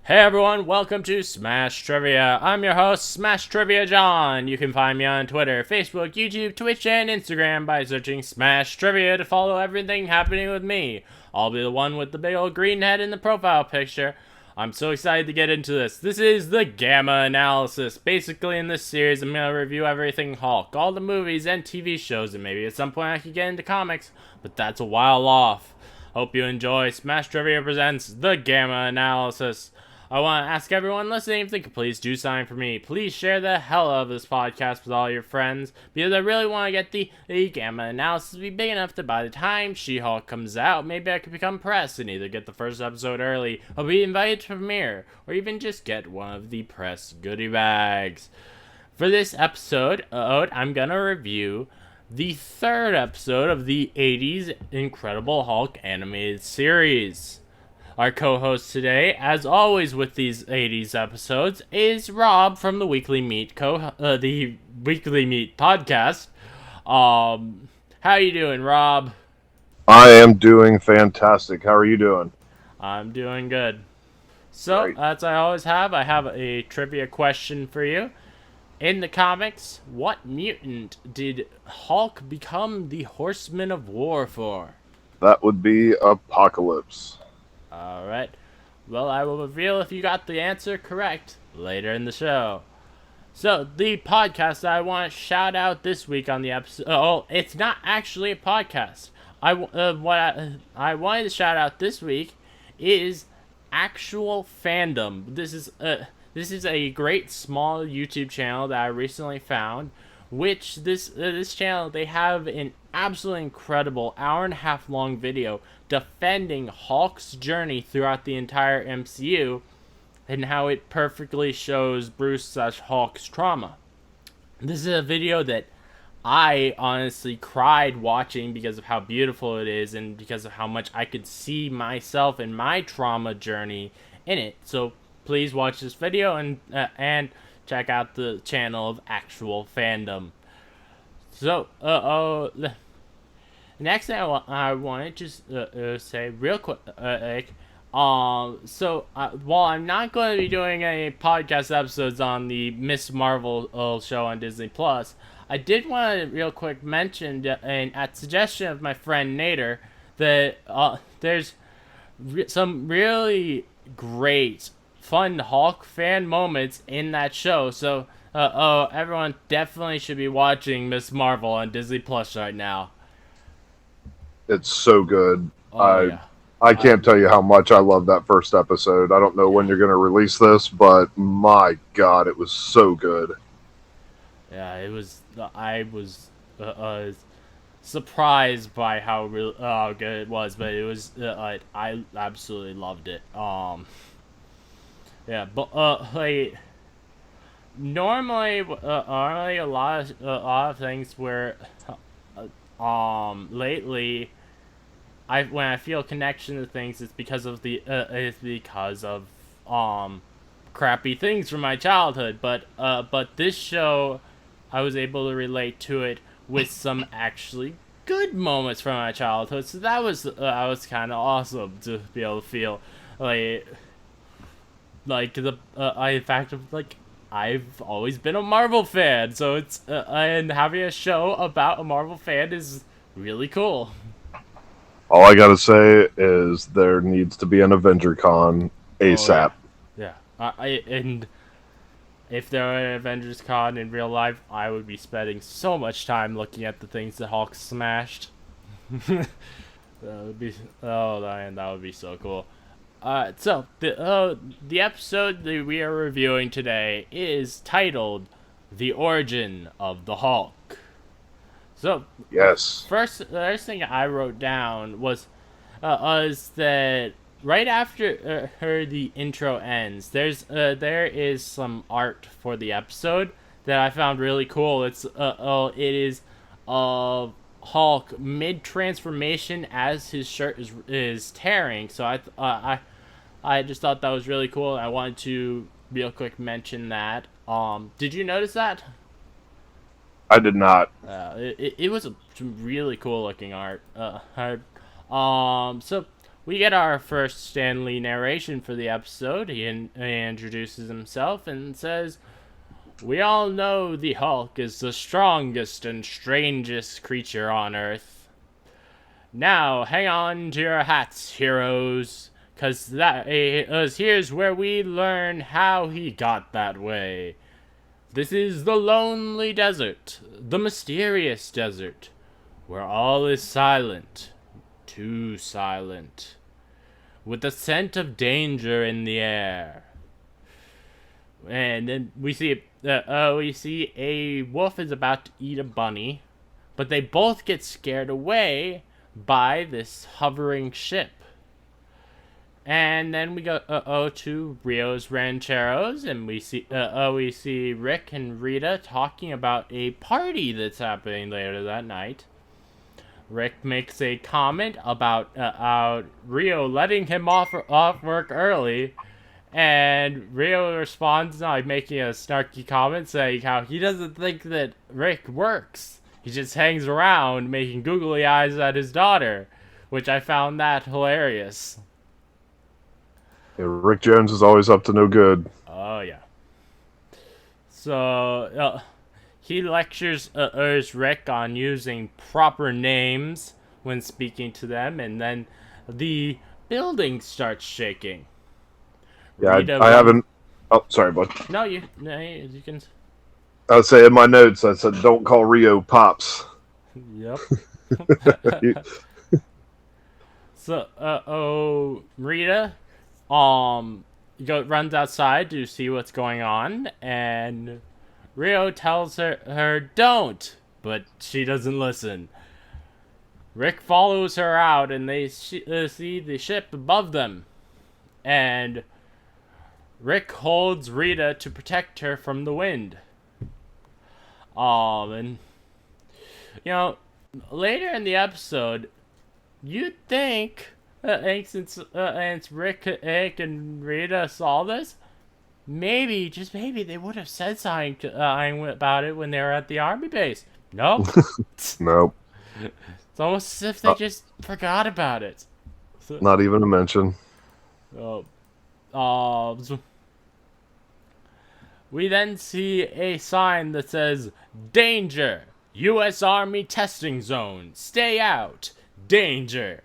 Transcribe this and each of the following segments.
Hey everyone, welcome to Smash Trivia. I'm your host, Smash Trivia John. You can find me on Twitter, Facebook, YouTube, Twitch, and Instagram by searching Smash Trivia to follow everything happening with me. I'll be the one with the big old green head in the profile picture. I'm so excited to get into this. This is the Gamma Analysis. Basically, in this series, I'm going to review everything Hulk, all the movies and TV shows, and maybe at some point I could get into comics, but that's a while off. Hope you enjoy. Smash Trivia presents the Gamma Analysis. I want to ask everyone listening if they could please do something for me. Please share the hell out of this podcast with all your friends, because I really want to get the Gamma Analysis to be big enough that by the time She-Hulk comes out, maybe I could become press and either get the first episode early, or be invited to premiere, or even just get one of the press goodie bags. For this episode, I'm going to review the third episode of the 80s Incredible Hulk animated series. Our co-host today, as always with these 80s episodes, is Rob from the Weekly Meat the Weekly Meat podcast. How you doing, Rob? I am doing fantastic. How are you doing? I'm doing good. So, Great. as I always have, I have a trivia question for you. In the comics, what mutant did Hulk become the Horseman of War for? That would be Apocalypse. Alright. Well, I will reveal if you got the answer correct later in the show. So, the podcast that I want to shout out this week on the episode... Oh, it's not actually a podcast. What I wanted to shout out this week is Actual Fandom. This is a great small YouTube channel that I recently found, which this channel, they have an absolutely incredible hour-and-a-half long video defending Hulk's journey throughout the entire MCU and how it perfectly shows Bruce/Hulk's trauma. This is a video that I honestly cried watching because of how beautiful it is and because of how much I could see myself and my trauma journey in it. So please watch this video and check out the channel of Actual Fandom. So, next thing I want to just say real quick, while I'm not going to be doing any podcast episodes on the Miss Marvel show on Disney Plus, I did want to real quick mention, and at suggestion of my friend Nader, that there's some really great, fun Hulk fan moments in that show. So, everyone definitely should be watching Miss Marvel on Disney Plus right now. It's so good. Oh, yeah. I can't tell you how much I love that first episode. I don't know when you're going to release this, but my God, it was so good. Yeah, it was. I was surprised by how good it was, but it was. I absolutely loved it. Yeah, but normally a lot of things where lately when I feel connection to things, it's because of crappy things from my childhood. But this show, I was able to relate to it with some actually good moments from my childhood. So that was kind of awesome to be able to feel I've always been a Marvel fan, so it's and having a show about a Marvel fan is really cool. All I got to say is there needs to be an Avengers Con ASAP. Oh, yeah. And if there were an Avengers Con in real life, I would be spending so much time looking at the things that Hulk smashed. That would be that would be so cool. So the episode that we are reviewing today is titled "The Origin of the Hulk." So Yes. the first thing I wrote down was that right after the intro ends, there is some art for the episode that I found really cool. It is Hulk mid transformation as his shirt is tearing. So I just thought that was really cool. I wanted to real quick mention that. Did you notice that? I did not. It was some really cool looking art. So we get our first Stan Lee narration for the episode. He introduces himself and says, "We all know the Hulk is the strongest and strangest creature on Earth. Now, hang on to your hats, heroes, cause here's where we learn how he got that way. This is the lonely desert, the mysterious desert, where all is silent, too silent, with the scent of danger in the air." And then we see a wolf is about to eat a bunny, but they both get scared away by this hovering ship. And then we go to Rio's Rancheros, and we see Rick and Rita talking about a party that's happening later that night. Rick makes a comment about Rio letting him off work early, and Rio responds by making a snarky comment saying how he doesn't think that Rick works. He just hangs around making googly eyes at his daughter, which I found that hilarious. Yeah, Rick Jones is always up to no good. Oh, yeah. So, he lectures Rick on using proper names when speaking to them, and then the building starts shaking. Yeah, I haven't... Oh, sorry, bud. No, you can... I would say in my notes, I said, don't call Rio Pops. Yep. So, Rita... runs outside to see what's going on, and Rio tells her don't, but she doesn't listen. Rick follows her out, and they see the ship above them, and Rick holds Rita to protect her from the wind. And later in the episode, you'd think. Since Rick and Rita saw this, maybe, just maybe, they would have said something about it when they were at the army base. Nope. Nope. It's almost as if they just forgot about it. Not even a mention. We then see a sign that says, "Danger! U.S. Army testing zone. Stay out. Danger."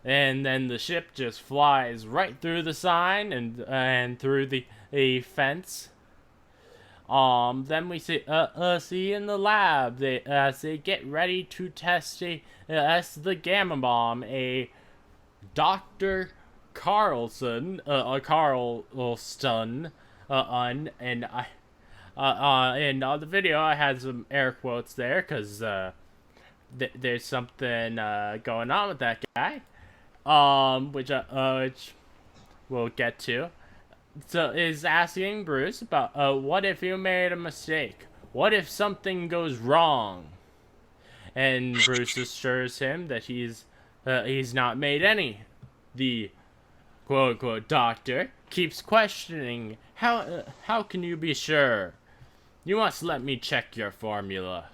And then the ship just flies right through the sign and through the fence. Then we see in the lab they get ready to test the gamma bomb. A Dr. Carlson, Carlston, and in the video I had some air quotes there because there's something going on with that guy. Which we'll get to. So is asking Bruce about what if you made a mistake? What if something goes wrong? And Bruce assures him that he's not made any. The quote unquote doctor keeps questioning, how can you be sure? You must let me check your formula.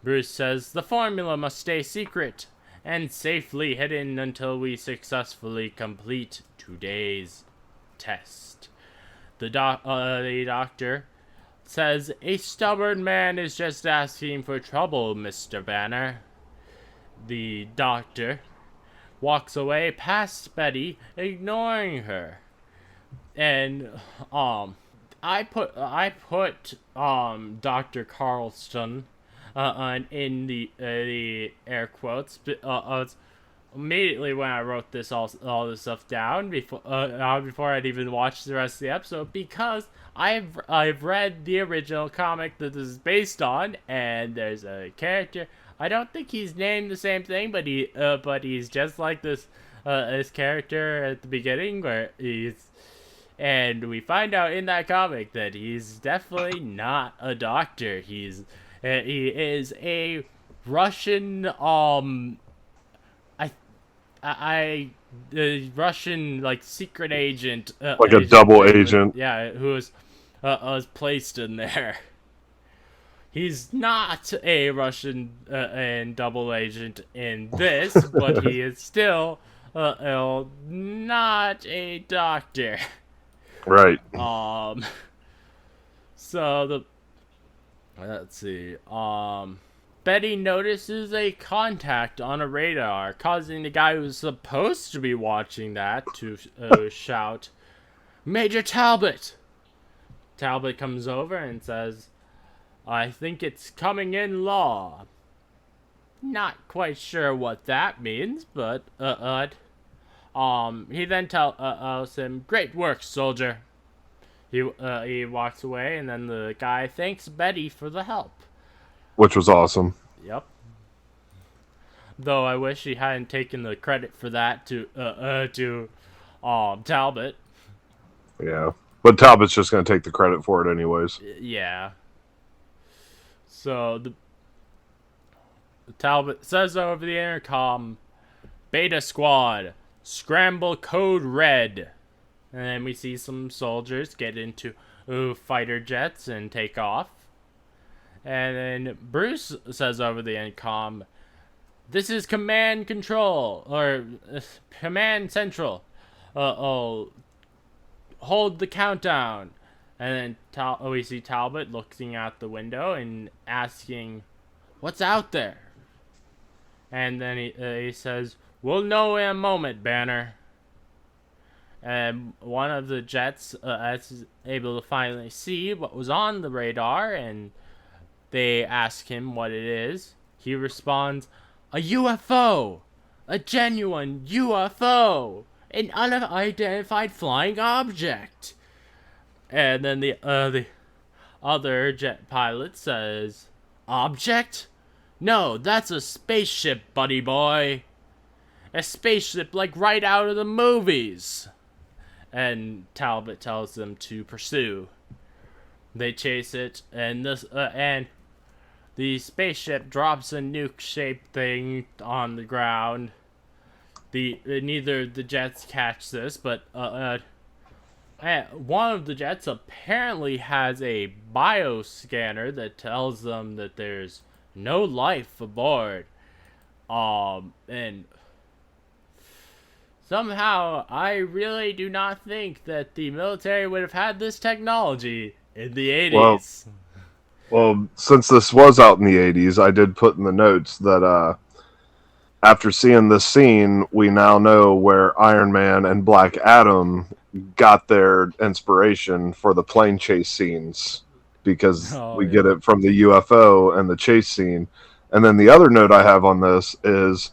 Bruce says the formula must stay secret and safely hidden until we successfully complete today's test. The doctor says, "A stubborn man is just asking for trouble, Mr. Banner." The doctor walks away past Betty, ignoring her. And I put Dr. Carlston in the air quotes, immediately when I wrote all this stuff down before I'd even watched the rest of the episode, because I've read the original comic that this is based on, and there's a character. I don't think he's named the same thing, but he's just like this character at the beginning where and we find out in that comic that he's definitely not a doctor. He is a Russian Russian like secret agent, like a double agent. Yeah, who was placed in there. He's not a Russian and double agent in this, but he is still not a doctor. Right. So let's see. Betty notices a contact on a radar, causing the guy who's supposed to be watching that to shout, "Major Talbot!" Talbot comes over and says, "I think it's coming in law." Not quite sure what that means, but he then tells him, "Great work, soldier." He walks away, and then the guy thanks Betty for the help. Which was awesome. Yep. Though I wish he hadn't taken the credit for that to Talbot. Yeah. But Talbot's just going to take the credit for it anyways. Yeah. So the Talbot says over the intercom, "Beta Squad, scramble code red." And then we see some soldiers get into fighter jets and take off. And then Bruce says over the intercom, "This is command control, or command central. Hold the countdown." And then we see Talbot looking out the window and asking, "What's out there?" And then he says, "We'll know in a moment, Banner." And one of the jets is able to finally see what was on the radar, and they ask him what it is. He responds, "A UFO! A genuine UFO! An unidentified flying object!" And then the other jet pilot says, "Object? No, that's a spaceship, buddy boy. A spaceship like right out of the movies." And Talbot tells them to pursue. They chase it, and the spaceship drops a nuke-shaped thing on the ground. Neither the jets catch this, but one of the jets apparently has a bioscanner that tells them that there's no life aboard. And somehow, I really do not think that the military would have had this technology in the 80s. Well, since this was out in the 80s, I did put in the notes that after seeing this scene, we now know where Iron Man and Black Adam got their inspiration for the plane chase scenes, because we get it from the UFO and the chase scene. And then the other note I have on this is,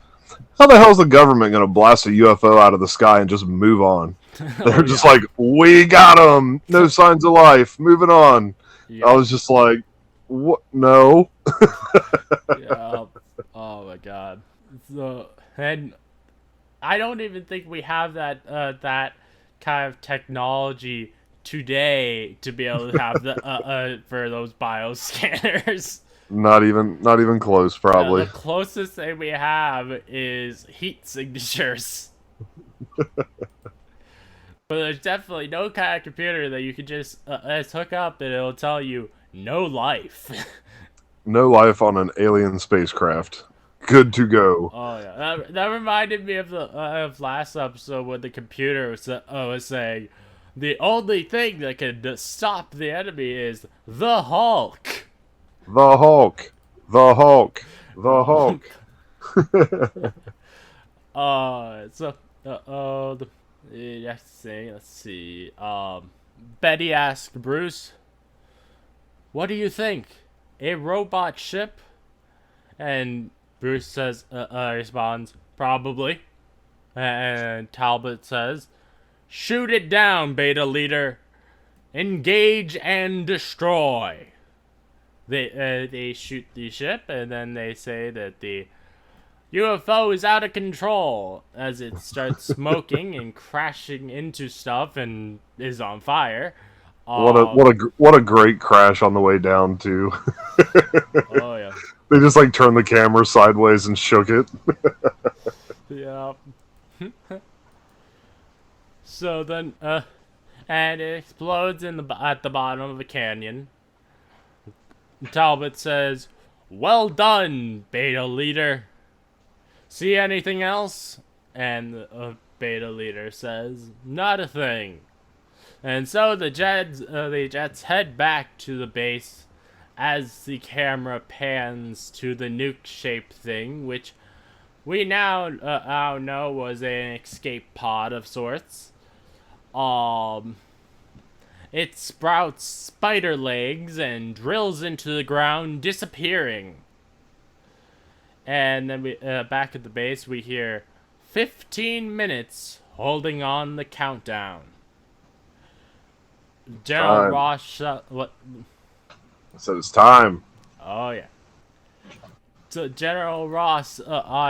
how the hell is the government going to blast a UFO out of the sky and just move on? They're just like, "We got them. No signs of life. Moving on." Yeah. I was just like, "What? No." Yeah. Oh my god. So, and I don't even think we have that that kind of technology today to be able to have the for those bioscanners. Not even close, probably. The closest thing we have is heat signatures. But there's definitely no kind of computer that you can just hook up and it'll tell you no life. No life on an alien spacecraft. Good to go. Oh yeah, that reminded me of the of last episode when the computer was saying the only thing that can stop the enemy is the Hulk. The Hulk. The Hulk. The Hulk. Next thing, let's see. Betty asked Bruce, "What do you think? A robot ship?" And Bruce says, responds, "Probably." And Talbot says, "Shoot it down, Beta Leader. Engage and destroy." They shoot the ship, and then they say that the UFO is out of control as it starts smoking and crashing into stuff and is on fire. What a great crash on the way down too. Oh yeah. They just like turned the camera sideways and shook it. Yeah. So then, and it explodes at the bottom of a canyon. Talbot says, "Well done, Beta Leader. See anything else?" And the beta leader says, "Not a thing." And so the Jets head back to the base as the camera pans to the nuke-shaped thing, which we now know was an escape pod of sorts. It sprouts spider legs and drills into the ground, disappearing. And then we back at the base, we hear 15 minutes holding on the countdown. General Time. Ross what? So it's time. Oh yeah. So General Ross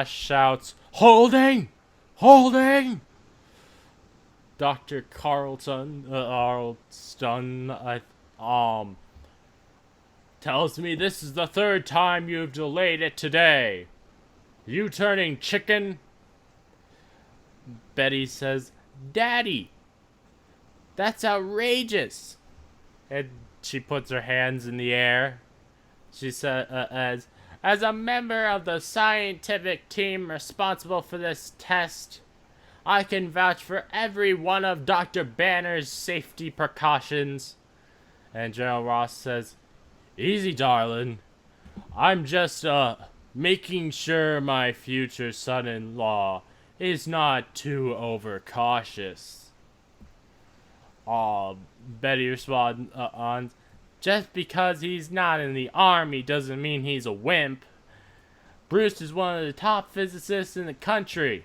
shouts, "Holding! Holding!" Dr. Carlton tells me this is the third time you've delayed it today. You turning chicken? Betty says, "Daddy, that's outrageous." And she puts her hands in the air. She says, as a member of the scientific team responsible for this test, I can vouch for every one of Dr. Banner's safety precautions. And General Ross says, "Easy, darling. I'm just, making sure my future son-in-law is not too overcautious." Betty responds, "Just because he's not in the army doesn't mean he's a wimp. Bruce is one of the top physicists in the country.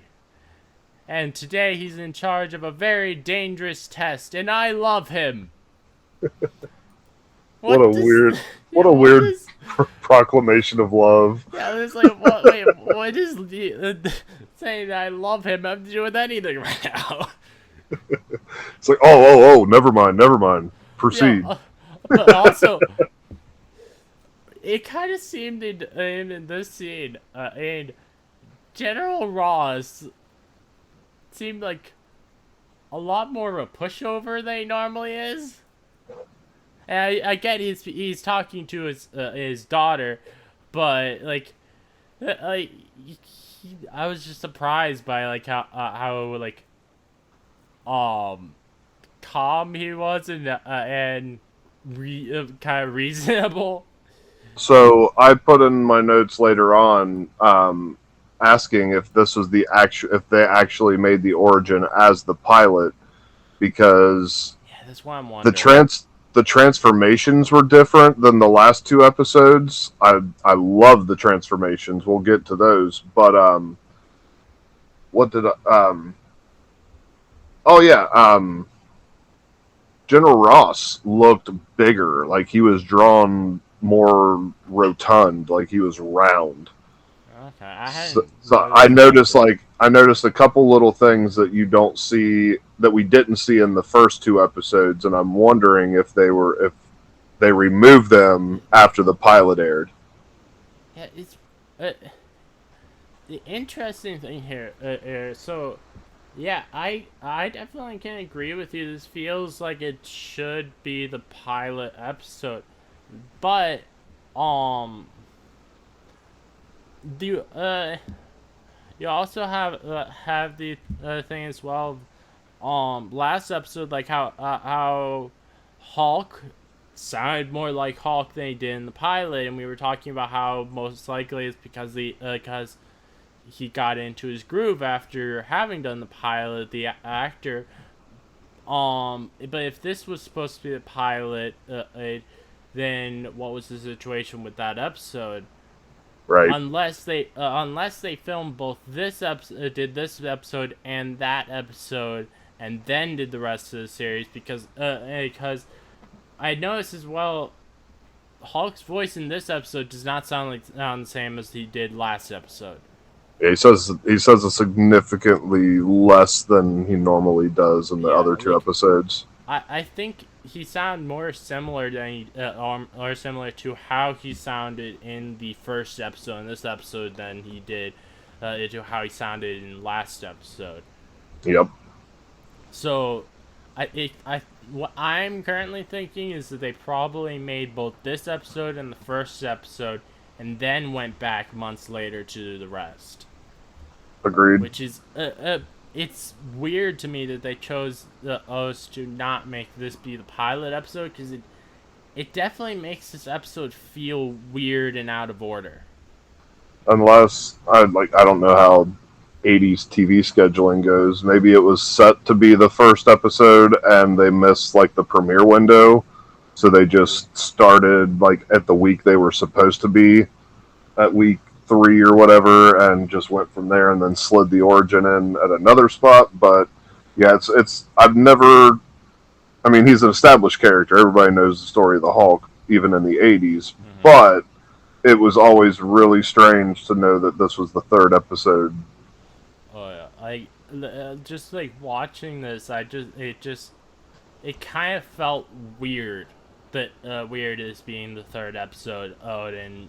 And today he's in charge of a very dangerous test, and I love him." What a weird proclamation of love. Yeah, it's like, what is saying that I love him have to do with anything right now? It's like, oh, never mind. Proceed. Yeah, but also, it kind of seemed in this scene, and General Ross seemed like a lot more of a pushover than he normally is. And I get he's talking to his daughter, but I was just surprised by like how like calm he was and kind of reasonable. So I put in my notes later on, asking if this was if they actually made the origin as the pilot, because Yeah, that's why I'm wondering. the transformations were different than the last two episodes. I love the transformations. We'll get to those, but what did General Ross looked bigger, like he was drawn more rotund, like he was round. Okay, So I noticed a couple little things that you don't see, that we didn't see in the first two episodes, and I'm wondering if they removed them after the pilot aired. Yeah, it's the interesting thing here. So, yeah, I definitely can agree with you. This feels like it should be the pilot episode, but you also have the thing as well. Last episode, like how Hulk sounded more like Hulk than he did in the pilot, and we were talking about how most likely it's because because he got into his groove after having done the pilot, the actor. But if this was supposed to be the pilot, then what was the situation with that episode? Right. Unless they filmed both did this episode and that episode, and then did the rest of the series, because I noticed as well, Hulk's voice in this episode does not sound the same as he did last episode. Yeah, he says it significantly less than he normally does in the other two episodes. I think he sounded more similar than or similar to how he sounded in the first episode in this episode than he did to how he sounded in last episode. Yep. So, what I'm currently thinking is that they probably made both this episode and the first episode, and then went back months later to the rest. Agreed. which is it's weird to me that they chose us to not make this be the pilot episode, because it definitely makes this episode feel weird and out of order. Unless I don't know how 80s TV scheduling goes. Maybe it was set to be the first episode and they missed like the premiere window, so they just started like at the week they were supposed to be at week 3 or whatever, and just went from there and then slid the origin in at another spot. But yeah, it's I've never. I mean, he's an established character. Everybody knows the story of the Hulk, even in the 80s. Mm-hmm. But it was always really strange to know that this was the third episode. Oh yeah, just like watching this, it kind of felt weird that weird is being the third episode out, and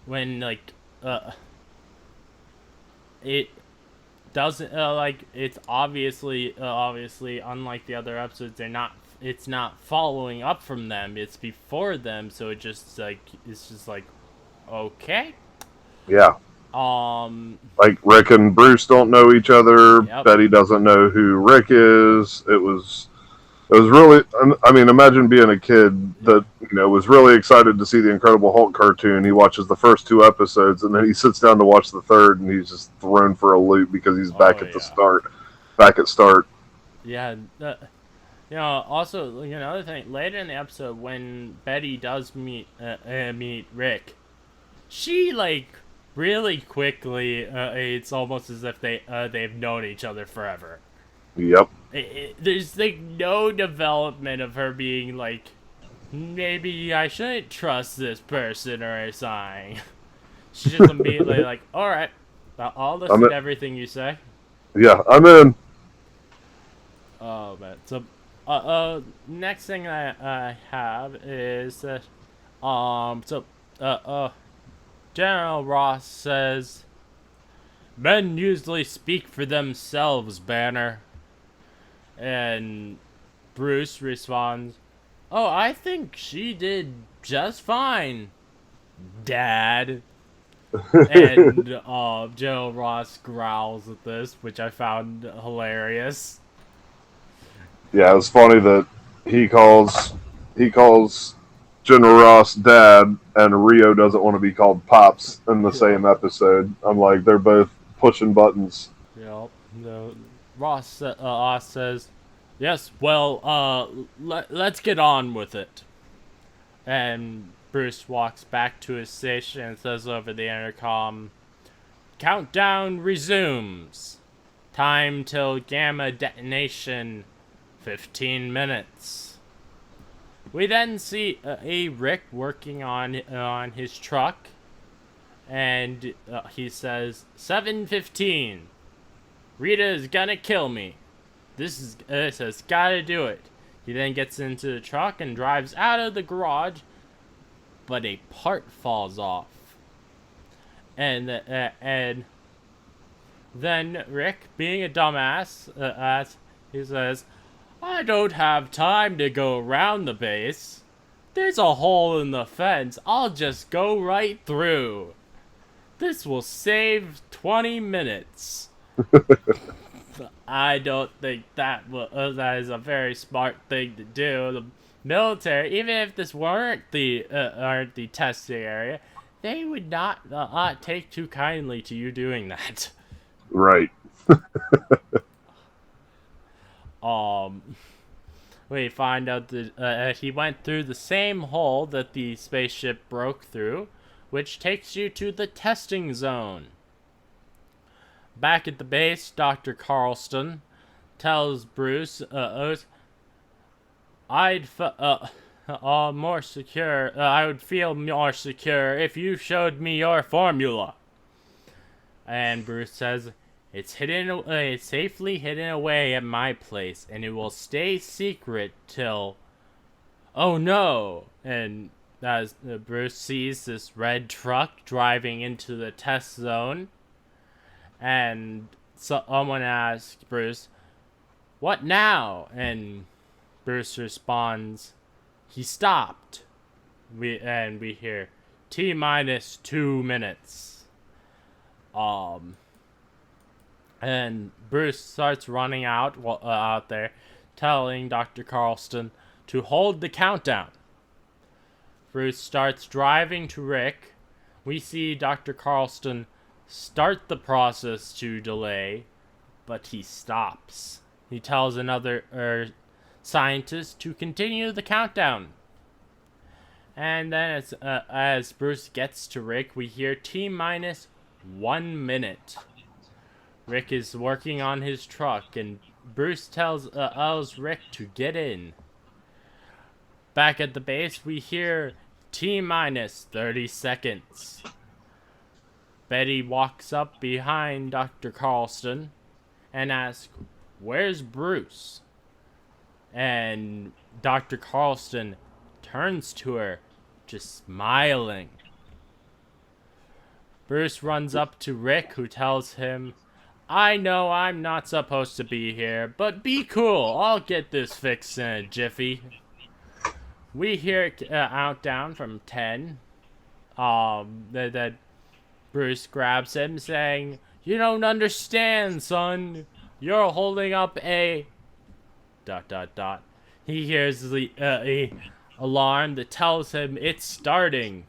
when like it doesn't like it's obviously unlike the other episodes, it's not following up from them, it's before them, so it's just like okay. Yeah. Like Rick and Bruce don't know each other. Yep. Betty doesn't know who Rick is. It was really. I mean, imagine being a kid that was really excited to see the Incredible Hulk cartoon. He watches the first 2 episodes and then he sits down to watch the third, and he's just thrown for a loop because he's back at the start. Back at start. Yeah. Also, another thing, later in the episode when Betty does meet Rick, she like really quickly it's almost as if they've known each other forever. Yep. There's like no development of her being like, maybe I shouldn't trust this person or something. She's just immediately like, all right, I'll listen to everything you say. Yeah, I'm in. Oh man. So next thing I have is General Ross says, "Men usually speak for themselves, Banner." And Bruce responds, "Oh, I think she did just fine, Dad." And General Ross growls at this, which I found hilarious. Yeah, it's funny that he calls General Ross Dad, and Rio doesn't want to be called Pops in the same episode. I'm like, they're both pushing buttons. Yep. No. Ross says, "Yes, well, let's get on with it." And Bruce walks back to his station and says over the intercom, "Countdown resumes. Time till gamma detonation, 15 minutes. We then see a Rick working on his truck, and he says, 7:15. Rita is gonna kill me. This has gotta do it. He then gets into the truck and drives out of the garage, but a part falls off. And then Rick, being a dumbass, he says, "I don't have time to go around the base. There's a hole in the fence. I'll just go right through. This will save 20 minutes. I don't think that is a very smart thing to do. The military, even if this weren't the testing area, they would not take too kindly to you doing that." Right. We find out that he went through the same hole that the spaceship broke through, which takes you to the testing zone. Back at the base, Dr. Carlston tells Bruce, I would feel more secure if you showed me your formula. And Bruce says, it's safely hidden away at my place, and it will stay secret till... Oh no! And as Bruce sees this red truck driving into the test zone, and someone asks Bruce, "What now?" And Bruce responds, "He stopped." We hear T-minus 2 minutes. And Bruce starts running out there, telling Dr. Carlston to hold the countdown. Bruce starts driving to Rick. We see Dr. Carlston start the process to delay, but he stops. He tells another scientist to continue the countdown. And then as Bruce gets to Rick, we hear T-minus 1 minute. Rick is working on his truck, and Bruce tells Rick to get in. Back at the base, we hear T-minus 30 seconds. Betty walks up behind Dr. Carlston and asks, "Where's Bruce?" And Dr. Carlston turns to her, just smiling. Bruce runs up to Rick, who tells him, "I know I'm not supposed to be here, but be cool. I'll get this fixed in a jiffy." We hear countdown from 10. That Bruce grabs him, saying, "You don't understand, son. You're holding up a... ... He hears the alarm that tells him it's starting.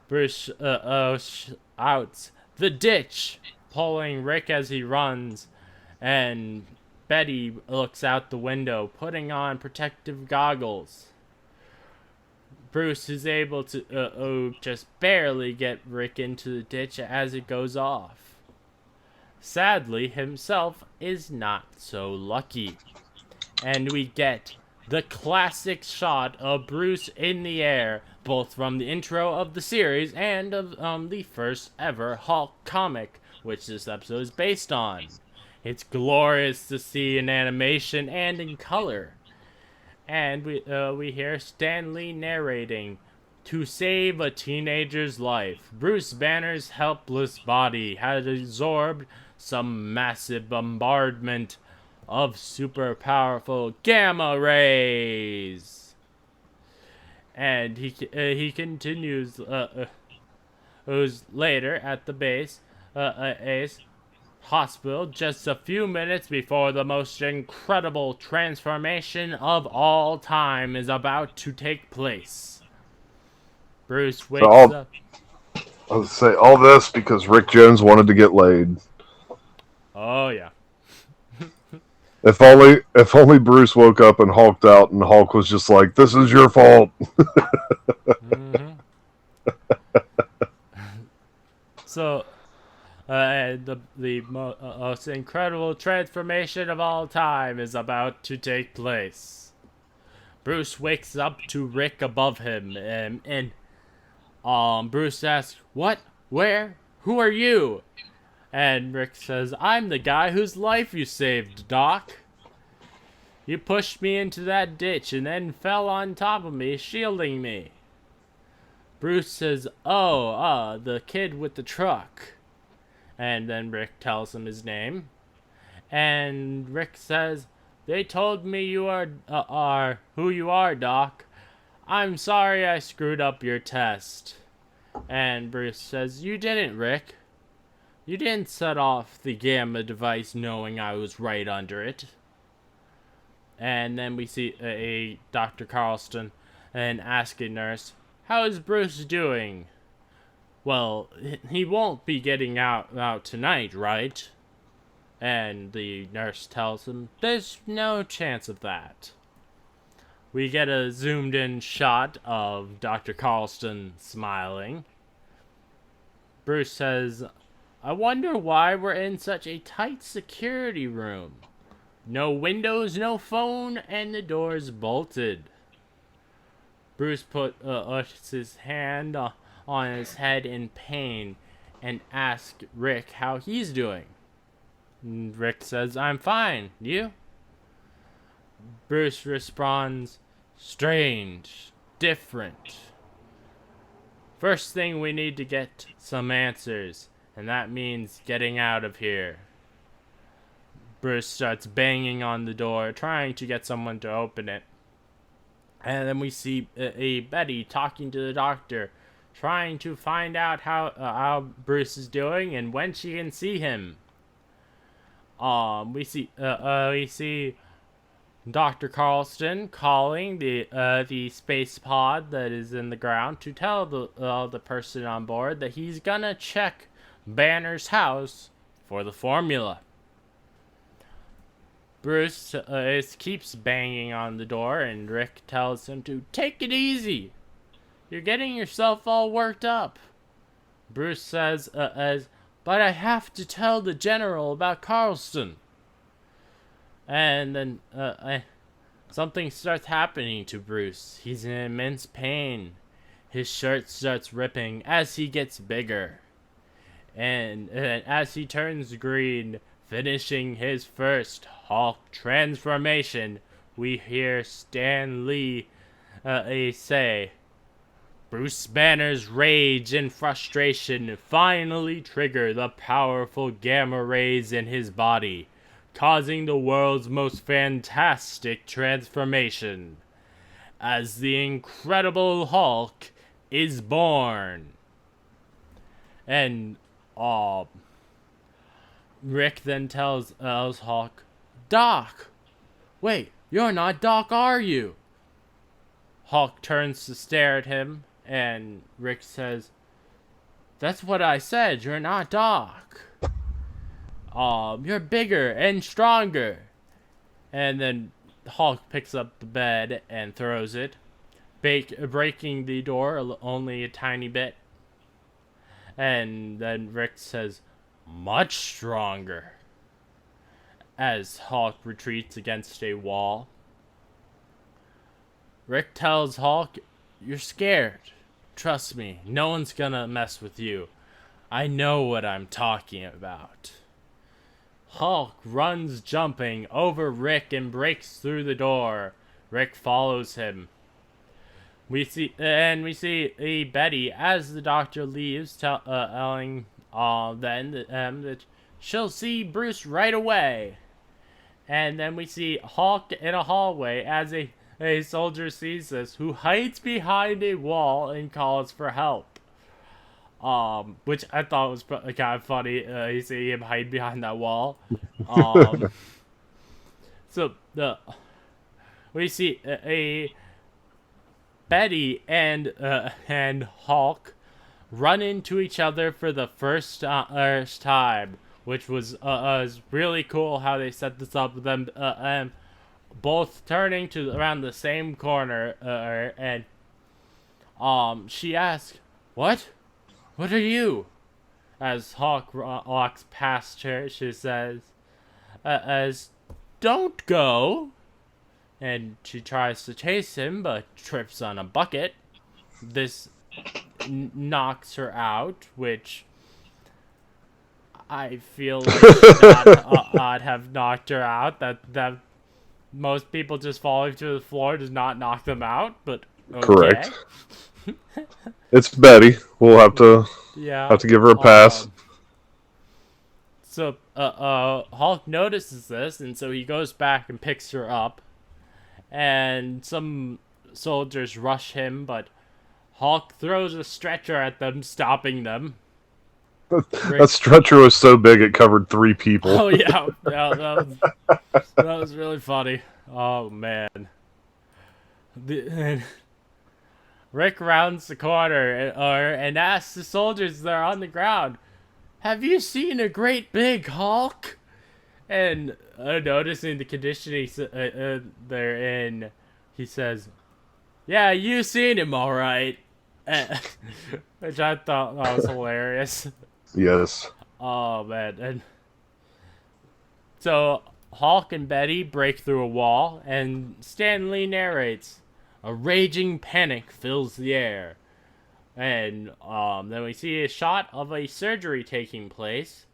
Bruce shouts, "The ditch!" pulling Rick as he runs, and Betty looks out the window, putting on protective goggles. Bruce is able to just barely get Rick into the ditch as it goes off. Sadly, himself is not so lucky. And we get the classic shot of Bruce in the air, both from the intro of the series and of the first ever Hulk comic, which this episode is based on. It's glorious to see in animation and in color. And we hear Stan Lee narrating, "To save a teenager's life, Bruce Banner's helpless body had absorbed some massive bombardment of super powerful gamma rays." And he continues who's later at the base Ace hospital, just a few minutes before the most incredible transformation of all time is about to take place. Bruce wakes up. I would say all this because Rick Jones wanted to get laid. Oh yeah. If only Bruce woke up and hulked out, and Hulk was just like, "This is your fault." Mm-hmm. So, the most incredible transformation of all time is about to take place. Bruce wakes up to Rick above him, and Bruce asks, "What? Where? Who are you?" And Rick says, "I'm the guy whose life you saved, Doc. You pushed me into that ditch and then fell on top of me, shielding me." Bruce says, "Oh, the kid with the truck." And then Rick tells him his name. And Rick says, "They told me you are who you are, Doc. I'm sorry I screwed up your test." And Bruce says, "You didn't, Rick. You didn't set off the gamma device knowing I was right under it." And then we see a Dr. Carlston and ask a nurse, "How is Bruce doing?" "Well, he won't be getting out tonight, right?" And the nurse tells him, "There's no chance of that." We get a zoomed in shot of Dr. Carlston smiling. Bruce says, "I wonder why we're in such a tight security room. No windows, no phone, and the door's bolted." Bruce puts his hand on his head in pain and asks Rick how he's doing. Rick says, "I'm fine. You?" Bruce responds, "Strange. Different. First thing, we need to get some answers, and that means getting out of here." Bruce starts banging on the door, trying to get someone to open it. And then we see a Betty talking to the doctor, trying to find out how Bruce is doing and when she can see him. We see Dr. Carlston calling the space pod that is in the ground to tell the person on board that he's gonna check Banner's house for the formula. Bruce keeps banging on the door, and Rick tells him to take it easy. You're getting yourself all worked up. Bruce says, but I have to tell the general about Carlston. And then something starts happening to Bruce. He's in immense pain. His shirt starts ripping as he gets bigger. And as he turns green, finishing his first Hulk transformation, we hear Stan Lee say, Bruce Banner's rage and frustration finally trigger the powerful gamma rays in his body, causing the world's most fantastic transformation, as the Incredible Hulk is born. And Rick then tells Hulk, Doc! Wait, you're not Doc, are you? Hulk turns to stare at him, and Rick says, that's what I said, you're not Doc. You're bigger and stronger. And then Hulk picks up the bed and throws it, breaking the door only a tiny bit. And then Rick says, much stronger, as Hulk retreats against a wall. Rick tells Hulk, you're scared. Trust me, no one's gonna mess with you. I know what I'm talking about. Hulk runs jumping over Rick and breaks through the door. Rick follows him. We see Betty as the doctor leaves, telling that she'll see Bruce right away. And then we see Hulk in a hallway as a soldier sees this, who hides behind a wall and calls for help. Which I thought was kind of funny. You see him hide behind that wall. We see a Betty and Hulk run into each other for the first time, which was really cool how they set this up with them both turning to around the same corner, and she asks, "What? What are you?" As Hulk walks past her, she says, "Don't go." And she tries to chase him, but trips on a bucket. This knocks her out, which I feel like should not have knocked her out. That most people just falling to the floor does not knock them out, but okay. Correct. It's Betty. We'll have to give her a pass. So Hulk notices this, and so he goes back and picks her up. And some soldiers rush him, but Hulk throws a stretcher at them, stopping them. That stretcher was so big it covered 3 people. Oh yeah, that was really funny. Oh man. Rick rounds the corner and asks the soldiers that are on the ground, "Have you seen a great big Hulk?" And noticing the condition they're in, he says, "Yeah, you seen him all right," which I thought that was hilarious. Yes. Oh man! And so Hulk and Betty break through a wall, and Stan Lee narrates, "A raging panic fills the air," and then we see a shot of a surgery taking place.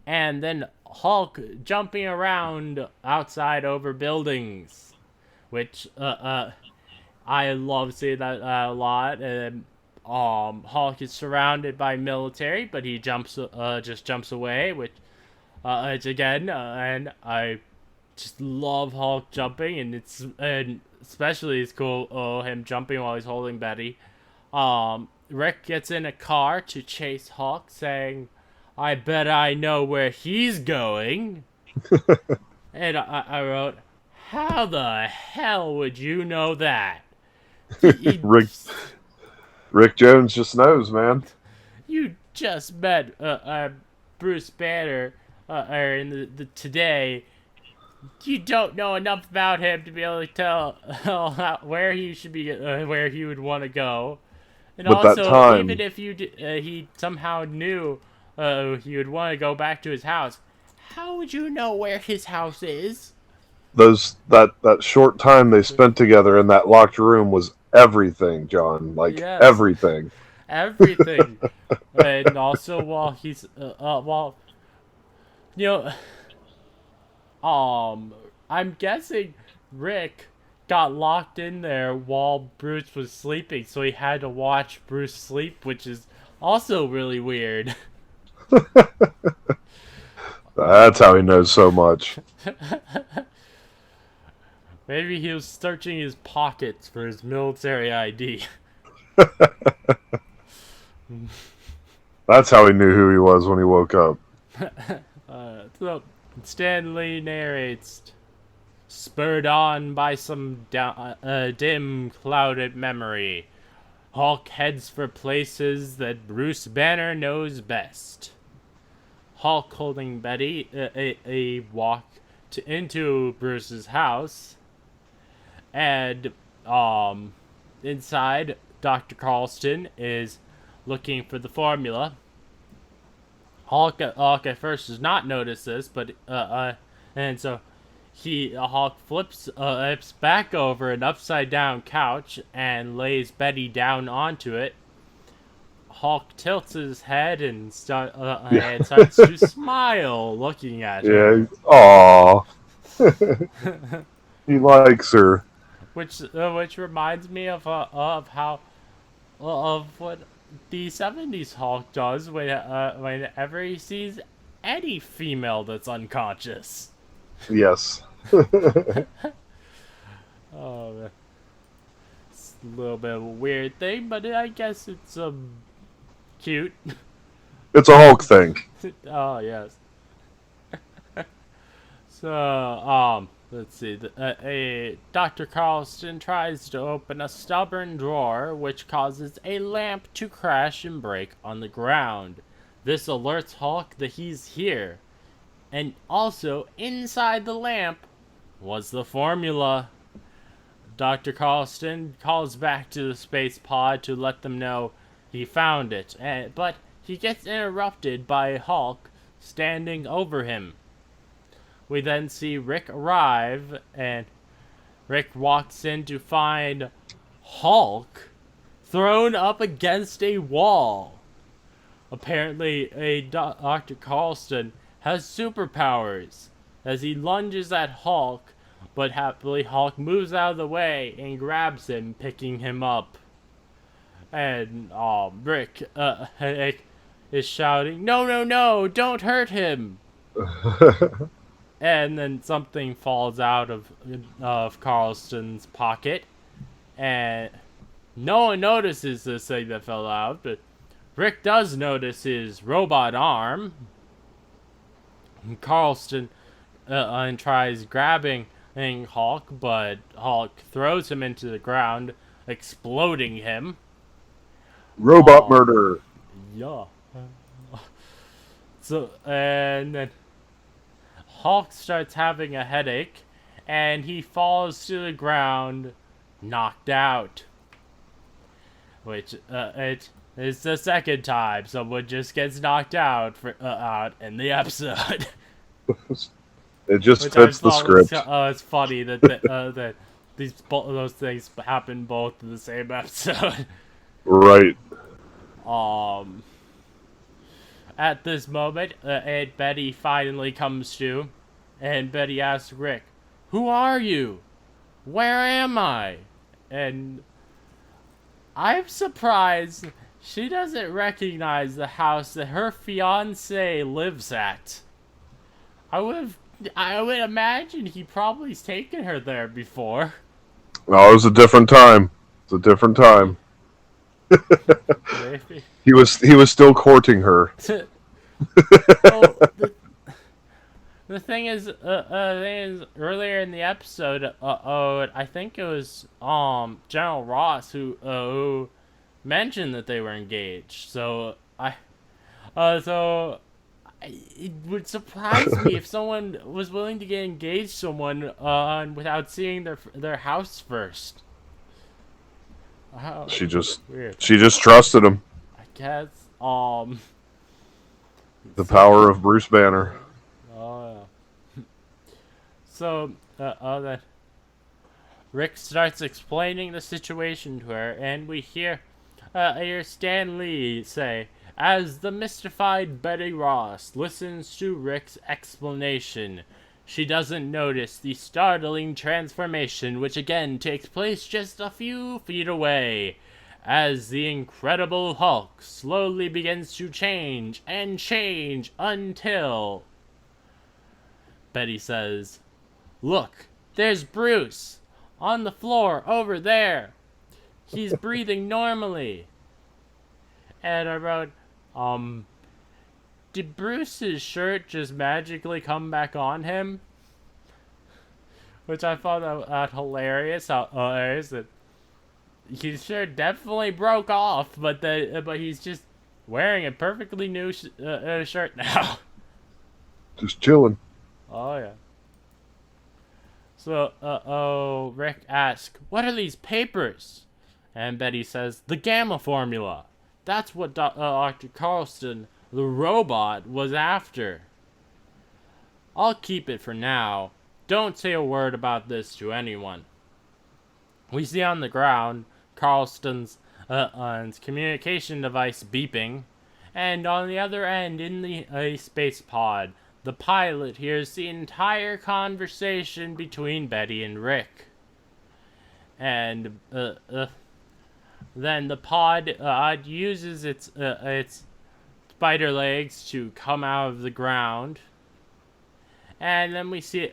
And then Hulk jumping around outside over buildings, which I love seeing that a lot. And Hulk is surrounded by military, but he just jumps away, which it's again, and I just love Hulk jumping, and especially it's cool him jumping while he's holding Betty. Rick gets in a car to chase Hulk, saying, "I bet I know where he's going." And I wrote, how the hell would you know that? He Rick Jones just knows, man. you just met Bruce Banner in today. You don't know enough about him to be able to tell where he should be, where he would want to go. And But that also, even time, if he somehow knew he would want to go back to his house, how would you know where his house is? that short time they spent together in that locked room was everything, John. Like Yes, everything. everything. And also, while he's you know, I'm guessing Rick got locked in there while Bruce was sleeping, so he had to watch Bruce sleep, which is also really weird. That's how he knows so much. Maybe he was searching his pockets for his military ID. That's how he knew who he was when he woke up. So Stanley narrates, spurred on by some dim, clouded memory, Hulk heads for places that Bruce Banner knows best. Hulk holding Betty a walk into Bruce's house, and inside, Dr. Carlston is looking for the formula. Hulk at first does not notice this, but and so Hulk flips back over an upside down couch and lays Betty down onto it. Hulk tilts his head and starts to smile, looking at her. Yeah. Aw. He likes her. Which reminds me of how of what the '70s Hulk does whenever he sees any female that's unconscious. Yes. Oh, man. It's a little bit of a weird thing, but I guess it's cute. It's a Hulk thing. Oh yes. So let's see. Dr. Carlston tries to open a stubborn drawer, which causes a lamp to crash and break on the ground. This alerts Hulk that he's here. And also, inside the lamp was the formula. Dr. Carlston calls back to the space pod to let them know he found it, but he gets interrupted by Hulk standing over him. We then see Rick arrive, and Rick walks in to find Hulk thrown up against a wall. Apparently, Dr. Carlston has superpowers as he lunges at Hulk, but happily Hulk moves out of the way and grabs him, picking him up. And Rick is shouting, "No, no, no! Don't hurt him!" And then something falls out of Carlston's pocket, and no one notices this thing that fell out, but Rick does notice his robot arm. And Carlston and tries grabbing Hulk, but Hulk throws him into the ground, exploding him. Robot murder. Yeah. So, and then Hulk starts having a headache, and he falls to the ground, knocked out. Which, it is the second time someone just gets knocked out out in the episode. It just fits the script. It's funny that those things happen both in the same episode. Right. At this moment, Aunt Betty finally comes to, and Betty asks Rick, "Who are you? Where am I?" And I'm surprised she doesn't recognize the house that her fiance lives at. I would imagine he probably's taken her there before. Oh, it was a different time. It's a different time. Maybe. He was still courting her. Oh, The thing is, earlier in the episode, I think it was General Ross who mentioned that they were engaged. It would surprise me if someone was willing to get engaged to someone without seeing their house first. Oh, Weird. She just trusted him. I guess. The power of Bruce Banner. Oh. Yeah. So, then Rick starts explaining the situation to her, and we hear Stan Lee say, as the mystified Betty Ross listens to Rick's explanation, she doesn't notice the startling transformation which again takes place just a few feet away, as the Incredible Hulk slowly begins to change and change until... Betty says, "Look, there's Bruce, on the floor over there. He's breathing normally." And I wrote, did Bruce's shirt just magically come back on him? Which I thought that hilarious. How hilarious that his shirt definitely broke off, but he's just wearing a perfectly new shirt now. Just chilling. Oh yeah. So, Rick asks, "What are these papers?" And Betty says, "The gamma formula. That's what Dr. Carlston, the robot, was after. I'll keep it for now. Don't say a word about this to anyone." We see on the ground Carlston's communication device beeping, and on the other end, in the space pod, the pilot hears the entire conversation between Betty and Rick. And then the pod uses its spider legs to come out of the ground. And then we see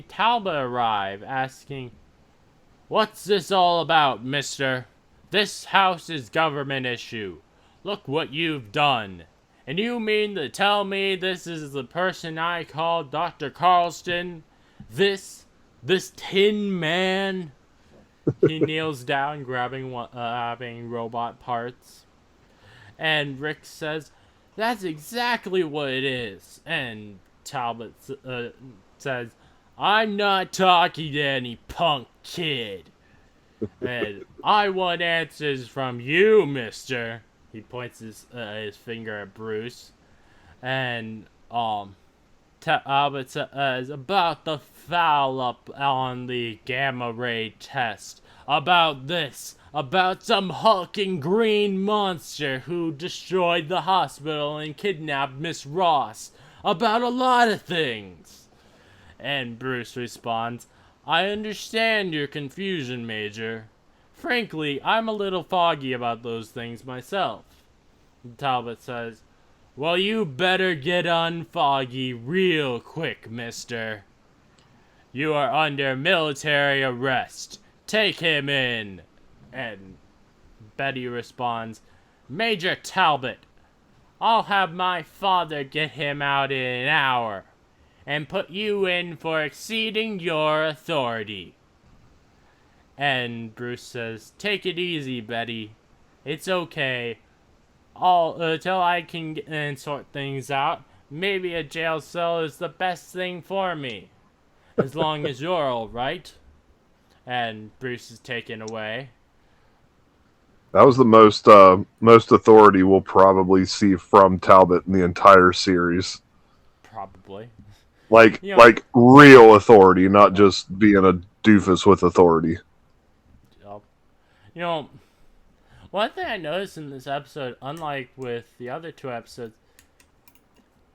Talbot arrive, asking, "What's this all about, mister? This house is government issue. Look what you've done. And you mean to tell me this is the person I call Dr. Carlston? This Tin Man?" He kneels down, grabbing robot parts. And Rick says, "That's exactly what it is." And Talbot says, "I'm not talking to any punk kid. And I want answers from you, mister." He points his finger at Bruce. And, Talbot says, "About the foul up on the gamma ray test. About this. About some hulking green monster who destroyed the hospital and kidnapped Miss Ross. About a lot of things." And Bruce responds, "I understand your confusion, Major. Frankly, I'm a little foggy about those things myself." Talbot says, "Well, you better get unfoggy real quick, mister. You are under military arrest. Take him in." And Betty responds, "Major Talbot, I'll have my father get him out in an hour, and put you in for exceeding your authority." And Bruce says, "Take it easy, Betty. It's okay. Till I can sort things out, maybe a jail cell is the best thing for me. As long as you're alright." And Bruce is taken away. That was the most authority we'll probably see from Talbot in the entire series. Probably. Like real authority, not just being a doofus with authority. One thing I noticed in this episode, unlike with the other two episodes,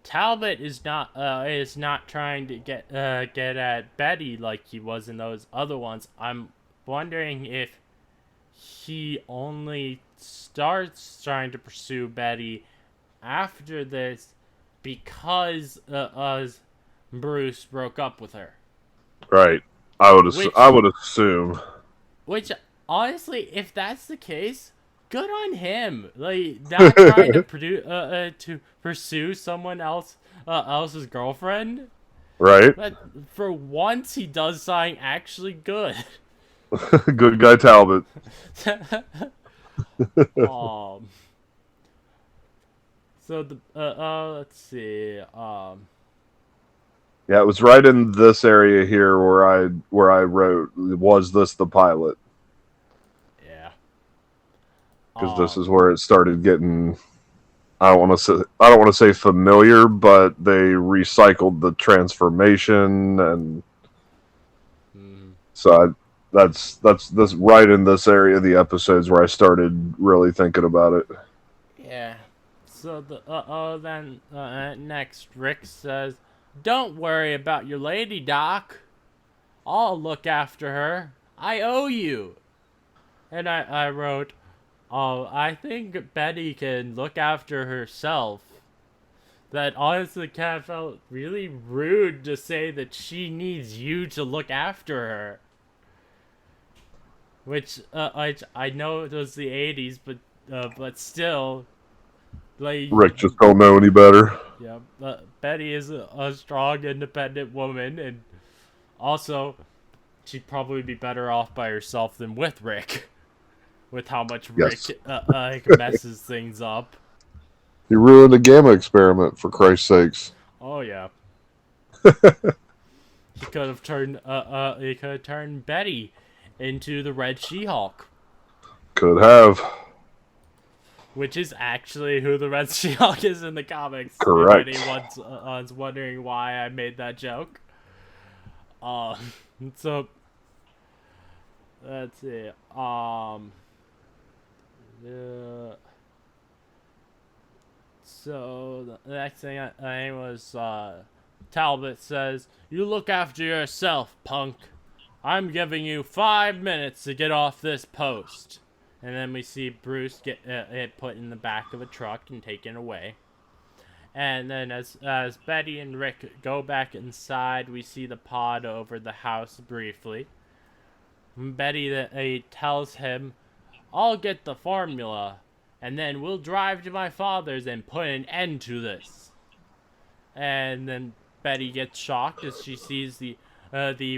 Talbot is not trying to get at Betty like he was in those other ones. I'm wondering if he only starts trying to pursue Betty after this because Bruce broke up with her. Right. I would assume. Which, honestly, if that's the case, good on him. Like, not trying to pursue someone else Alice's girlfriend. Right? But for once, he does something actually good. Good guy Talbot. um. So the let's see. Yeah, it was right in this area here where I wrote, was this the pilot? Yeah. Because this is where it started getting. I don't want to say familiar, but they recycled the transformation, and so that's this right in this area of the episodes where I started really thinking about it. Yeah. So then next Rick says, "Don't worry about your lady, Doc. I'll look after her. I owe you." And I wrote, "Oh, I think Betty can look after herself." That honestly kind of felt really rude to say that she needs you to look after her. Which I know it was the '80s, but still, like, Rick just don't know any better. yeah, Betty is a strong, independent woman, and also she'd probably be better off by herself than with Rick, with how much Yes. Rick messes things up. He ruined the gamma experiment, for Christ's sakes. Oh yeah. He could have turned Betty into the Red She-Hulk, Could have. which is actually who the Red She-Hulk is in the comics. Correct. If anyone's wondering why I made that joke. So let's see. So the next thing I was Talbot says, "You look after yourself, punk. I'm giving you 5 minutes to get off this post." And then we see Bruce get it put in the back of a truck and taken away. And then as Betty and Rick go back inside, we see the pod over the house briefly. Betty tells him, "I'll get the formula, and then we'll drive to my father's and put an end to this." And then Betty gets shocked as she sees the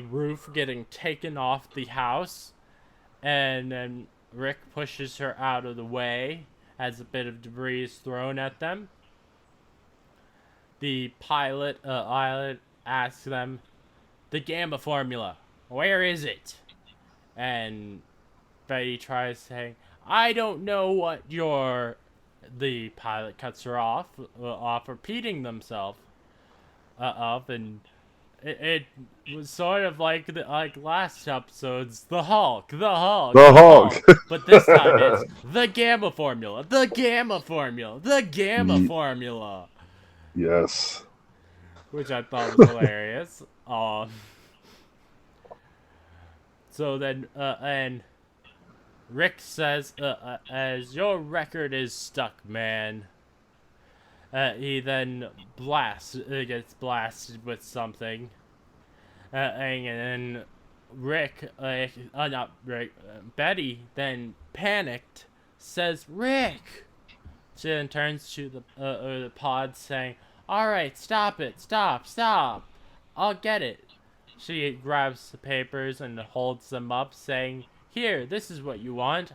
roof getting taken off the house, and then Rick pushes her out of the way as a bit of debris is thrown at them. The pilot asks them, "The gamma formula, where is it?" And Betty tries saying, "I don't know what you're..." The pilot cuts her off repeating themselves and it was sort of like last episode's the Hulk. The Hulk. But this time it's the gamma formula, the gamma formula, the gamma formula. Yes. Which I thought was hilarious. So then, and Rick says, "As your record is stuck, man." He then gets blasted with something. And then Betty then panicked, says, "Rick!" She then turns to the pod saying, "Alright, stop it, stop, I'll get it." She grabs the papers and holds them up, saying, "Here, this is what you want."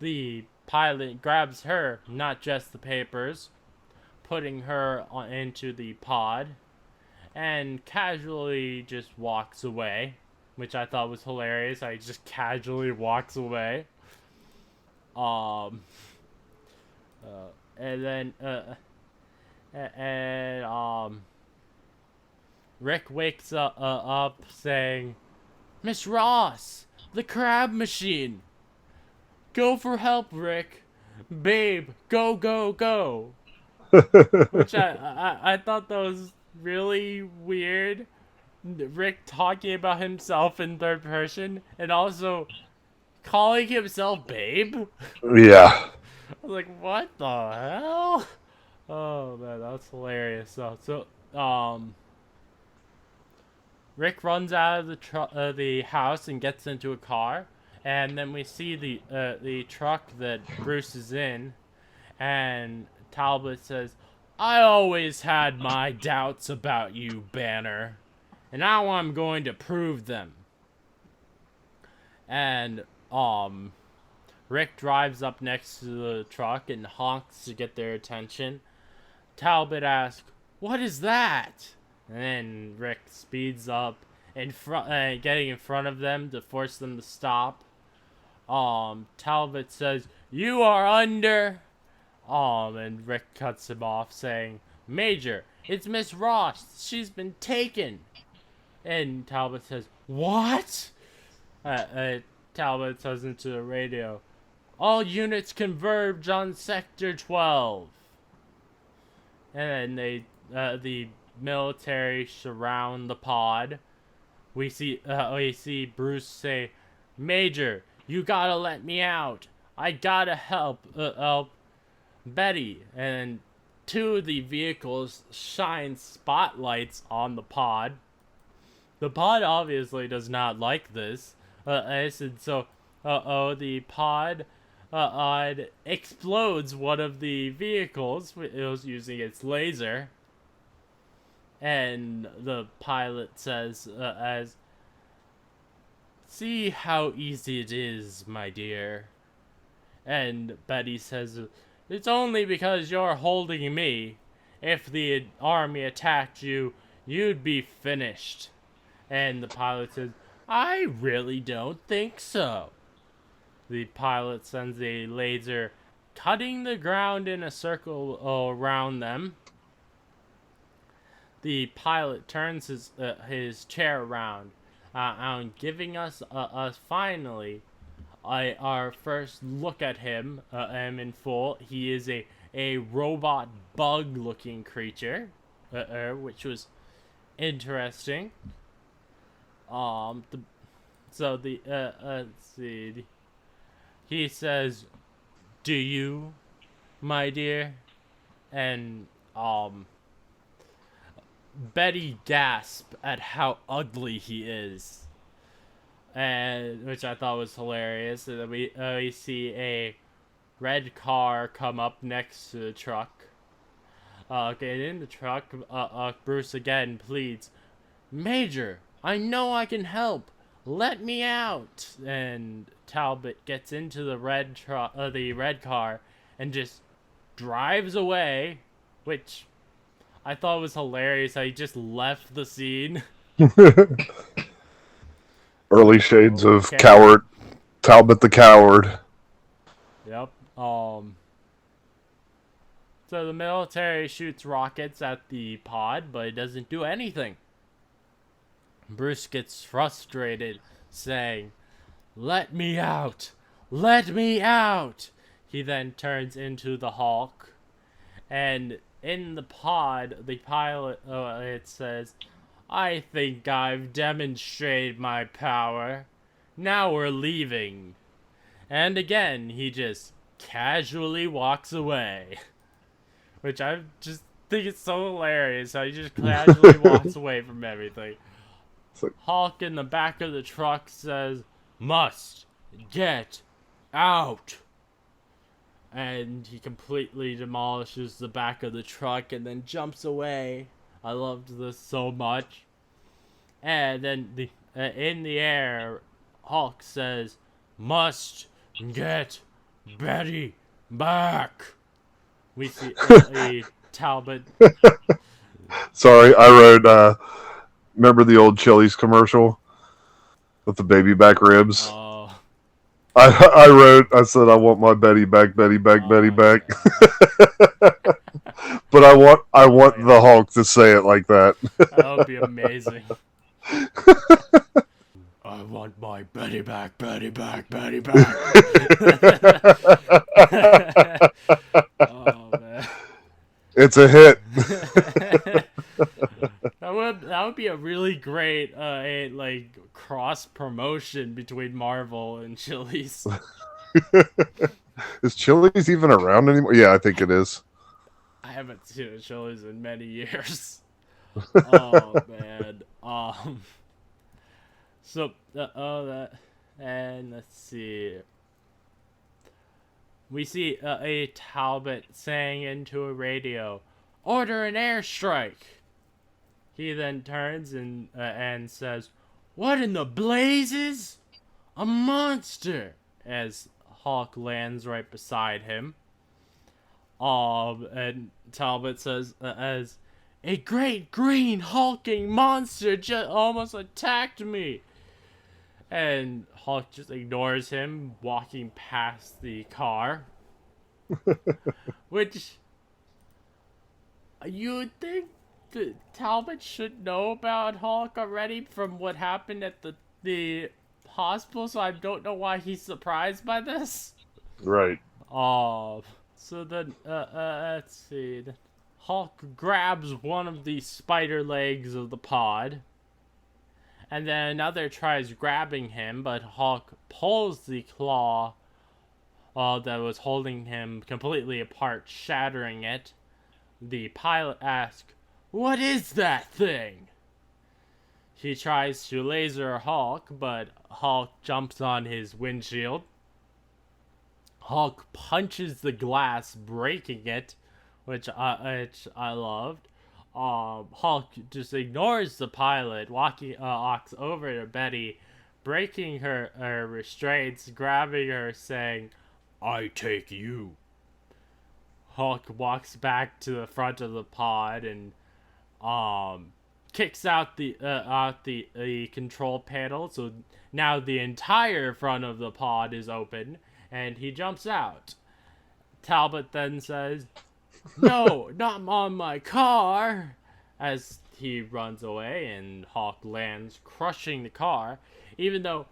The pilot grabs her, not just the papers, putting her into the pod, and casually just walks away, which I thought was hilarious. He just casually walks away. And then Rick wakes up saying, "Miss Ross, the crab machine. Go for help, Rick. Babe, go, go, go." Which I thought that was really weird. Rick talking about himself in third person and also calling himself Babe. Yeah. I was like, what the hell? Oh man, that's hilarious. So Rick runs out of the house and gets into a car, and then we see the truck that Bruce is in, and Talbot says, I always had my doubts about you, Banner, and now I'm going to prove them. And, Rick drives up next to the truck and honks to get their attention. Talbot asks, "What is that?" And then Rick speeds up in front, getting in front of them to force them to stop. Talbot says, "You are under." And Rick cuts him off, saying, "Major, it's Miss Ross. She's been taken." And Talbot says, "What?" Talbot says into the radio, "All units converge on Sector 12. And then the military surround the pod. We see Bruce say, "Major, you gotta let me out. I gotta help Betty." And two of the vehicles shine spotlights on the pod. The pod obviously does not like this. And so, the pod explodes one of the vehicles. It was using its laser. And the pilot says, "See how easy it is, my dear." And Betty says, "It's only because you're holding me. If the army attacked you, you'd be finished." And the pilot says, "I really don't think so." The pilot sends a laser, cutting the ground in a circle around them. The pilot turns his chair around, giving us finally our first look at him in full. He is a robot bug-looking creature, which was interesting. Let's see. He says, "Do you, my dear?" And Betty gasped at how ugly he is, and which I thought was hilarious. And then we see a red car come up next to the truck. Okay, in the truck, Bruce again pleads, "Major, I know I can help. Let me out." And Talbot gets into the red car and just drives away, which I thought was hilarious how he just left the scene. Early shades of coward, Talbot the coward. Yep. So the military shoots rockets at the pod, but it doesn't do anything. Bruce gets frustrated, saying, "Let me out! Let me out!" He then turns into the Hulk, and in the pod, the pilot, it says, "I think I've demonstrated my power. Now we're leaving." And again, he just casually walks away. Which I just think it's so hilarious how he just casually walks away from everything. Hulk in the back of the truck says, "Must get out." And he completely demolishes the back of the truck and then jumps away. I loved this so much. And then in the air, Hulk says, "Must get Betty back." We see a Talbot. Sorry, I wrote, remember the old Chili's commercial with the baby back ribs? I said, "I want my Betty back, Betty back, Betty back." But I want the Hulk to say it like that. That would be amazing. "I want my Betty back, Betty back, Betty back." Oh man, it's a hit. That would be a really great cross promotion between Marvel and Chili's. Is Chili's even around anymore? Yeah, I think it is. I haven't seen a Chili's in many years. Oh man. So and let's see. We see a Talbot saying into a radio, order an airstrike. He then turns and says, "What in the blazes? A monster!" As Hulk lands right beside him. And Talbot says, as a great green hulking monster just almost attacked me. And Hulk just ignores him, walking past the car. Which, you would think that Talbot should know about Hulk already from what happened at the hospital, so I don't know why he's surprised by this. Right. So then, let's see. Hulk grabs one of the spider legs of the pod. And then another tries grabbing him, but Hulk pulls the claw that was holding him completely apart, shattering it. The pilot asks, "What is that thing?" He tries to laser Hulk, but Hulk jumps on his windshield. Hulk punches the glass, breaking it, which I loved. Hulk just ignores the pilot, walks over to Betty, breaking her restraints, grabbing her, saying, "I take you." Hulk walks back to the front of the pod and kicks out the control panel, so now the entire front of the pod is open, and he jumps out. Talbot then says, "No, not on my car," as he runs away, and Hulk lands, crushing the car, even though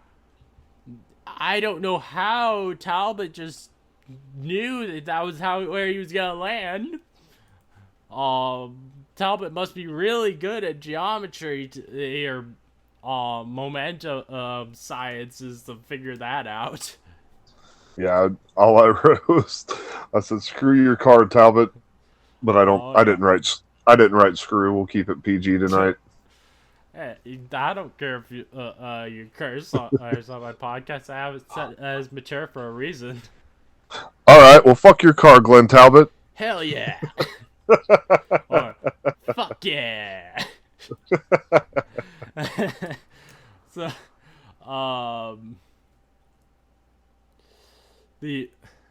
I don't know how Talbot just knew that was where he was gonna land. Talbot must be really good at geometry or momentum sciences to figure that out. Yeah, all I wrote was, I said, "Screw your car, Talbot," but I didn't write screw. We'll keep it PG tonight. Hey, I don't care if you curse on my podcast. I have it set as mature for a reason. All right, well, fuck your car, Glenn Talbot. Hell yeah. Or fuck yeah. So,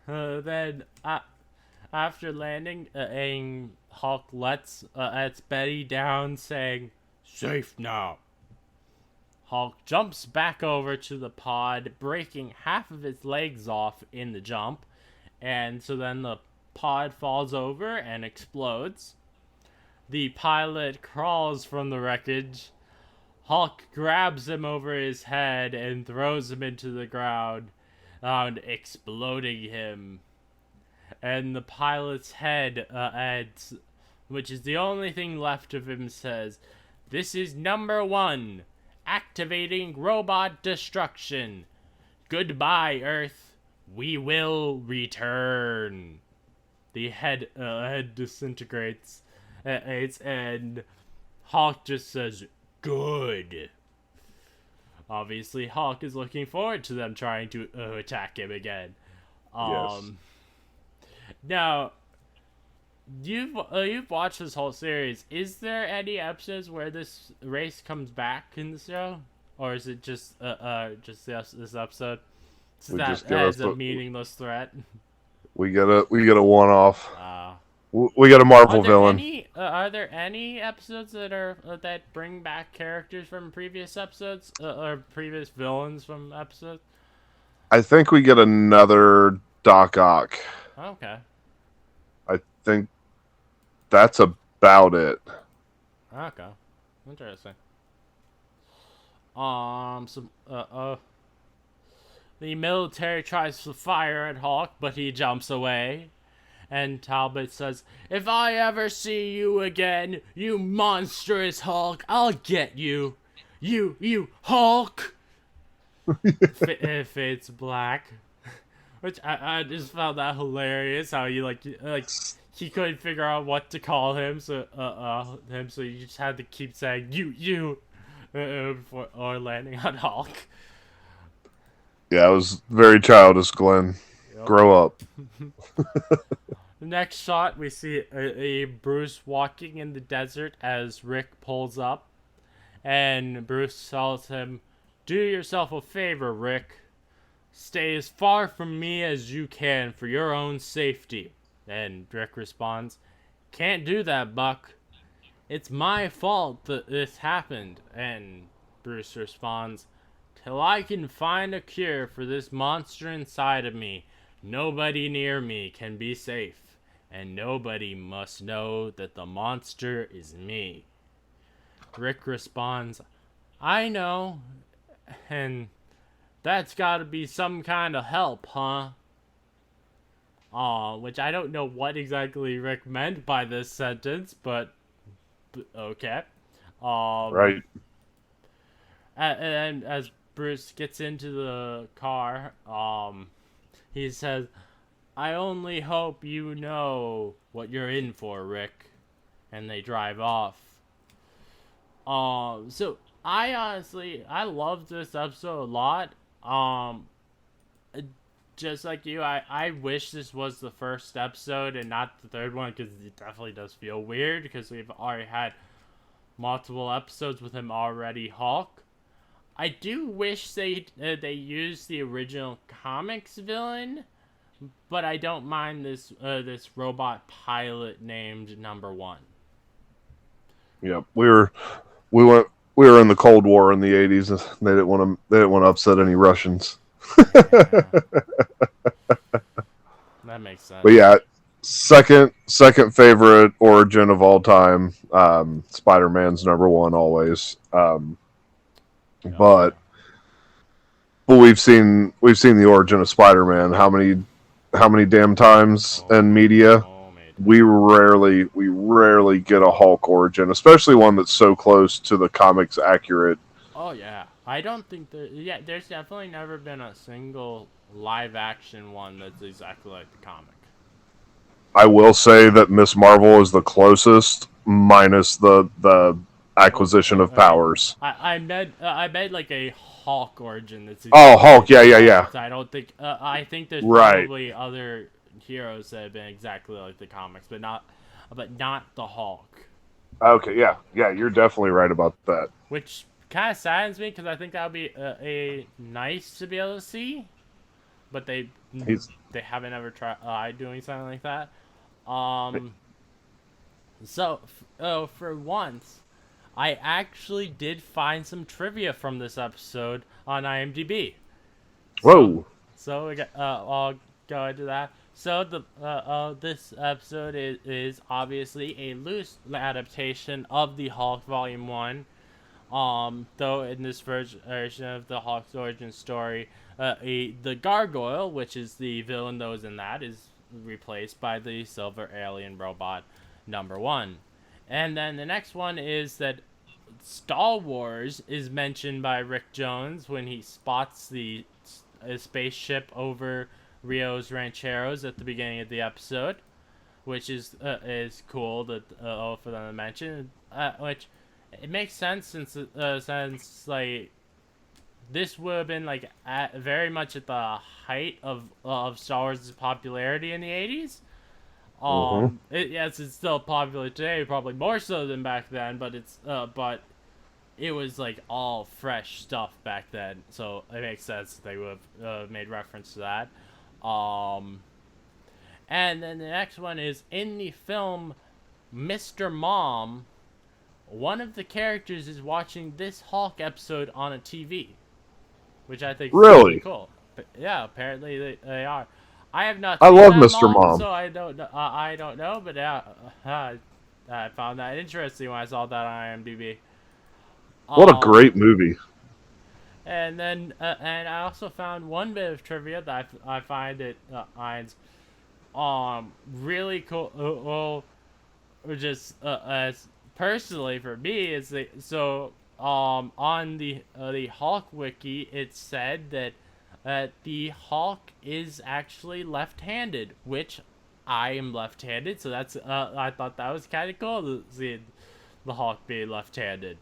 then after landing, Hulk lets Betty down, saying, "Safe now." Hulk jumps back over to the pod, breaking half of its legs off in the jump, and so then the pod falls over and explodes. The pilot crawls from the wreckage. Hulk grabs him over his head and throws him into the ground, exploding him. And the pilot's head, which is the only thing left of him, says, "This is number 1. Activating robot destruction. Goodbye, Earth. We will return." The head disintegrates, and Hulk just says, "Good." Obviously, Hulk is looking forward to them trying to attack him again. Yes. Now, you've watched this whole series. Is there any episodes where this race comes back in the show, or is it just this episode? So that as a meaningless threat. We get a one-off. We got a Marvel villain. Are there any episodes that bring back characters from previous episodes or previous villains from episodes? I think we get another Doc Ock. Okay. I think that's about it. Okay. Interesting. The military tries to fire at Hulk, but he jumps away. And Talbot says, "If I ever see you again, you monstrous Hulk, I'll get you. You Hulk!" It fades black. Which I just found that hilarious, how he he couldn't figure out what to call him, so you just had to keep saying you before or landing on Hulk. Yeah, it was very childish, Glenn. Yep. Grow up. next shot, we see a Bruce walking in the desert as Rick pulls up. And Bruce tells him, "Do yourself a favor, Rick. Stay as far from me as you can for your own safety." And Rick responds, "Can't do that, Buck. It's my fault that this happened." And Bruce responds, "Till I can find a cure for this monster inside of me, nobody near me can be safe. And nobody must know that the monster is me." Rick responds, "I know. And that's gotta be some kind of help, huh?" Which I don't know what exactly Rick meant by this sentence, but okay. Right. And as Bruce gets into the car, he says, "I only hope you know what you're in for, Rick." And they drive off. So I love this episode a lot. Just like you, I wish this was the first episode and not the third one, because it definitely does feel weird because we've already had multiple episodes with him already Hulk. I do wish they used the original comics villain, but I don't mind this robot pilot named Number One. Yeah, we were in the Cold War in the '80s, and they didn't want to upset any Russians. Yeah. That makes sense. But yeah, second favorite origin of all time. Spider-Man's number one always. But we've seen the origin of Spider-Man how many damn times in media. We rarely get a Hulk origin, especially one that's so close to the comics accurate. Oh yeah, I don't think there's definitely never been a single live action one that's exactly like the comic. I will say that Miss Marvel is the closest, minus the acquisition of powers. I made like a Hulk origin that's Hulk, yeah. I don't think I think there's Right. probably other heroes that have been exactly like the comics, but not the Hulk. Okay, yeah, you're definitely right about that. Which kind of saddens me because I think that would be a nice to be able to see, but they haven't ever tried doing something like that. So for once, I actually did find some trivia from this episode on IMDb. Whoa! So we got, I'll go into that. So this episode is obviously a loose adaptation of the Hulk Volume 1. Though in this version of the Hulk's origin story, the Gargoyle, which is the villain that was in that, is replaced by the Silver Alien Robot Number 1. And then the next one is that Star Wars is mentioned by Rick Jones when he spots the spaceship over Rio's Rancheros at the beginning of the episode, which is cool that for them to mention. Which it makes sense since like this would have been like very much at the height of Star Wars' popularity in the 80s. Yes, it's still popular today, probably more so than back then, but but it was like all fresh stuff back then, so it makes sense that they would have made reference to that. And then the next one is in the film Mr. Mom, one of the characters is watching this Hulk episode on a TV, which I think is really cool. But yeah, apparently they are. I have not. I love Mr. Mom, so I don't know. I don't know, but yeah, I found that interesting when I saw that on IMDb. What a great movie! And then, and I also found one bit of trivia that I find it really cool. Well, just as personally for me is on the Hulk wiki it said that the Hulk is actually left-handed, which I am left-handed, so that's I thought that was kind of cool to see the Hulk be left-handed.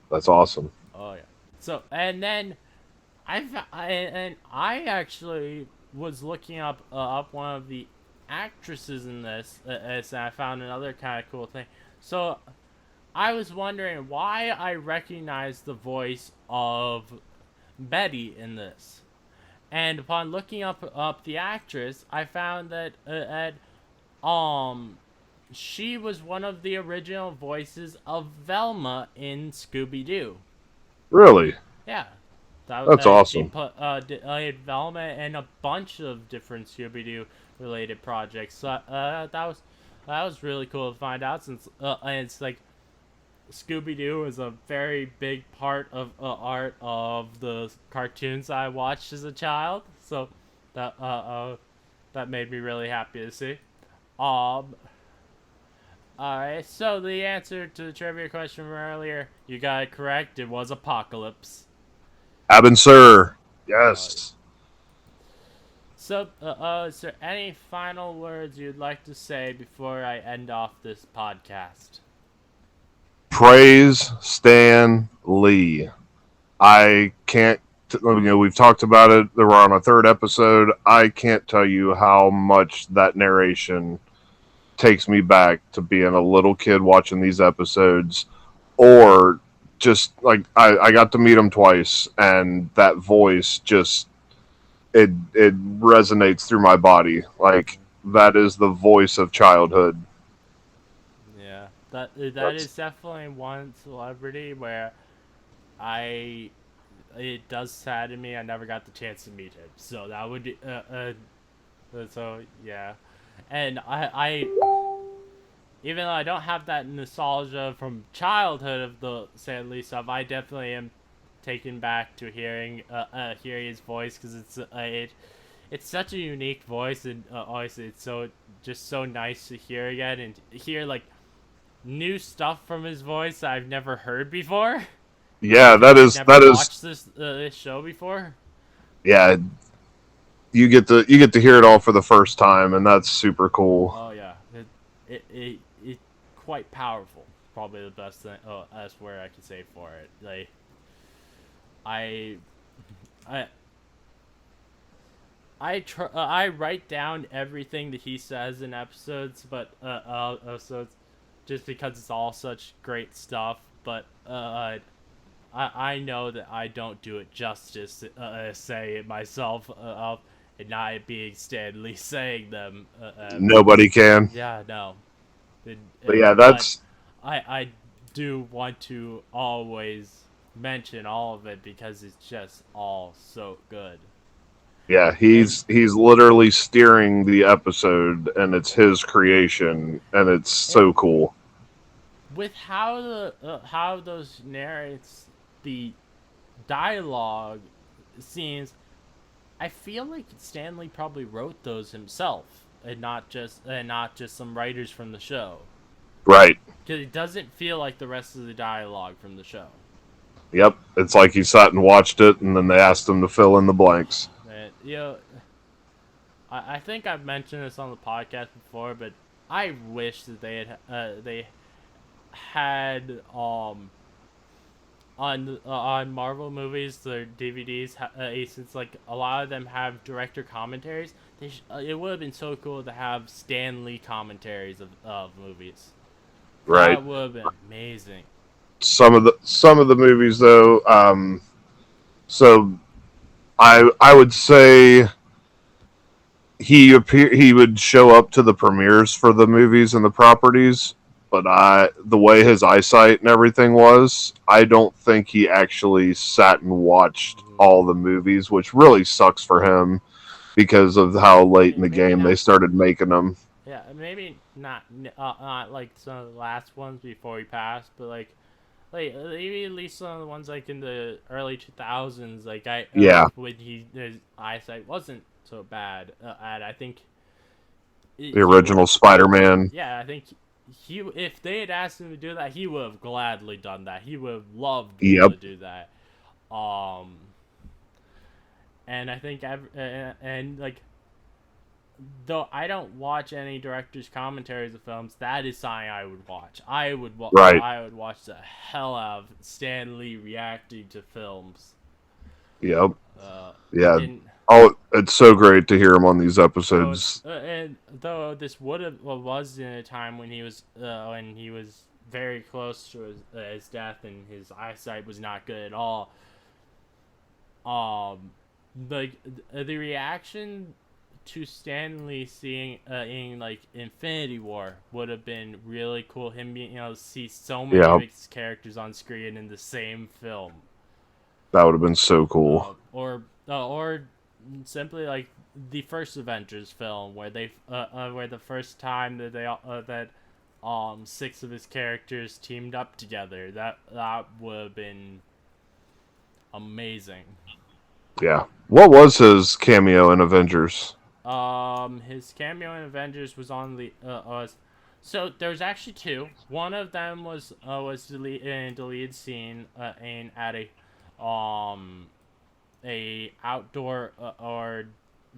That's awesome. Oh yeah. So and then I actually was looking up one of the actresses in this, and I found another kind of cool thing. So I was wondering why I recognized the voice of Betty in this. And upon looking up the actress, I found that she was one of the original voices of Velma in Scooby-Doo. Really? Yeah. That's She awesome. played Velma in a bunch of different Scooby-Doo related projects. So that was really cool to find out, since and it's like Scooby-Doo is a very big part of art of the cartoons I watched as a child. So that made me really happy to see. Um, Alright, so the answer to the trivia question from earlier, you got it correct. It was Apocalypse. Abin Sur. Uh, Yes. so, is there any final words you'd like to say before I end off this podcast? Praise Stan Lee. I can't. We've talked about it. We're on a third episode. I can't tell you how much that narration takes me back to being a little kid watching these episodes, or just like I got to meet him twice, and that voice just it resonates through my body. Like that is the voice of childhood. Yeah, that That's is definitely one celebrity where I it does sadden me I never got the chance to meet him. So that would so yeah, and I even though I don't have that nostalgia from childhood of the Stan Lee stuff, I definitely am taken back to hearing his voice, because it's such a unique voice, and honestly it's so just so nice to hear again and hear like new stuff from his voice that I've never heard before. yeah. Because That I've is never that is watched this show before. yeah. You get to hear it all for the first time, and that's super cool. Oh yeah, it quite powerful. Probably the best thing. Oh, that's where I can say for it. Like I, I, I write down everything that he says in episodes, but episodes, just because it's all such great stuff. But I know that I don't do it justice. Say it myself. And not it being Stan Lee saying them. Nobody can. Yeah, no. But yeah, But that's I do want to always mention all of it because it's just all so good. yeah. And He's literally steering the episode, and it's his creation, and it's and so cool. with how those narrates the dialogue scenes, I feel like Stanley probably wrote those himself, and not just some writers from the show. Right. Because it doesn't feel like the rest of the dialogue from the show. Yep. It's like he sat and watched it, and then they asked him to fill in the blanks. And, I think I've mentioned this on the podcast before, but I wish that they had on Marvel movies, their DVDs, since like a lot of them have director commentaries. It would have been so cool to have Stan Lee commentaries of movies. Right. That would have been amazing. Some of the movies though. So I would say he would show up to the premieres for the movies and the properties, but the way his eyesight and everything was, I don't think he actually sat and watched all the movies, which really sucks for him because of how late in the Maybe game they not. started making them. Yeah, maybe not like some of the last ones before he passed, but like maybe at least some of the ones like in the early 2000s, like Yeah, when his eyesight wasn't so bad, and I think the he would original have. Spider-Man. Yeah, I think he if they had asked him to do that, he would have gladly done that. He would have loved being able Yep. to do that. Um, and I think and like though I don't watch any directors' commentaries of films, that is something I would watch. Right. I would watch the hell out of Stan Lee reacting to films. Yep. Uh, Yeah. and Oh, it's so great to hear him on these Though, episodes. and though this would have was in a time when he was very close to his death and his eyesight was not good at all. Um, the reaction to Stanley seeing in like Infinity War would have been really cool. Him being see so many Yeah, of his characters on screen in the same film, that would have been so cool. or simply like the first Avengers film where the first time that that six of his characters teamed up together. That would have been amazing. Yeah. What was his cameo in Avengers? His cameo in Avengers was on so there's actually two. One of them was the lead scene in at a outdoor or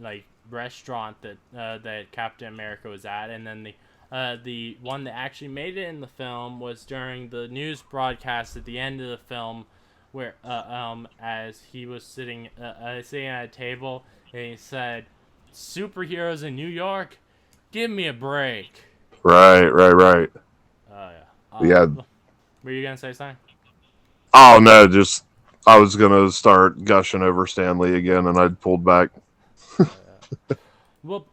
like restaurant that Captain America was at, and then the one that actually made it in the film was during the news broadcast at the end of the film, where as he was sitting at a table and he said, "Superheroes in New York, give me a break." Right. Oh yeah. Yeah. Were you gonna say something? Oh no, just I was gonna start gushing over Stanley again, and I pulled back. Well,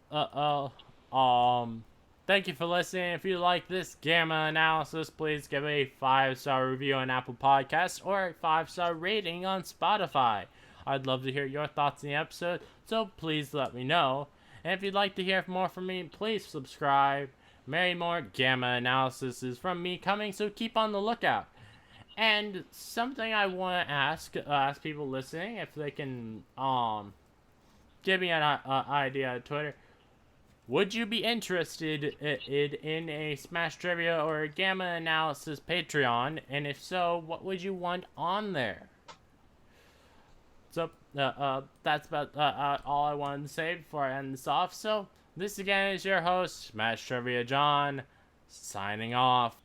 thank you for listening. If you like this gamma analysis, please give a 5-star review on Apple Podcasts or a 5-star rating on Spotify. I'd love to hear your thoughts on the episode, so please let me know. And if you'd like to hear more from me, please subscribe. Many more gamma analyses from me coming, so keep on the lookout. And something I want to ask people listening if they can give me an idea on Twitter. Would you be interested in a Smash Trivia or a Gamma Analysis Patreon? And if so, what would you want on there? So, that's about all I wanted to say before I end this off. So, this again is your host, Smash Trivia John, signing off.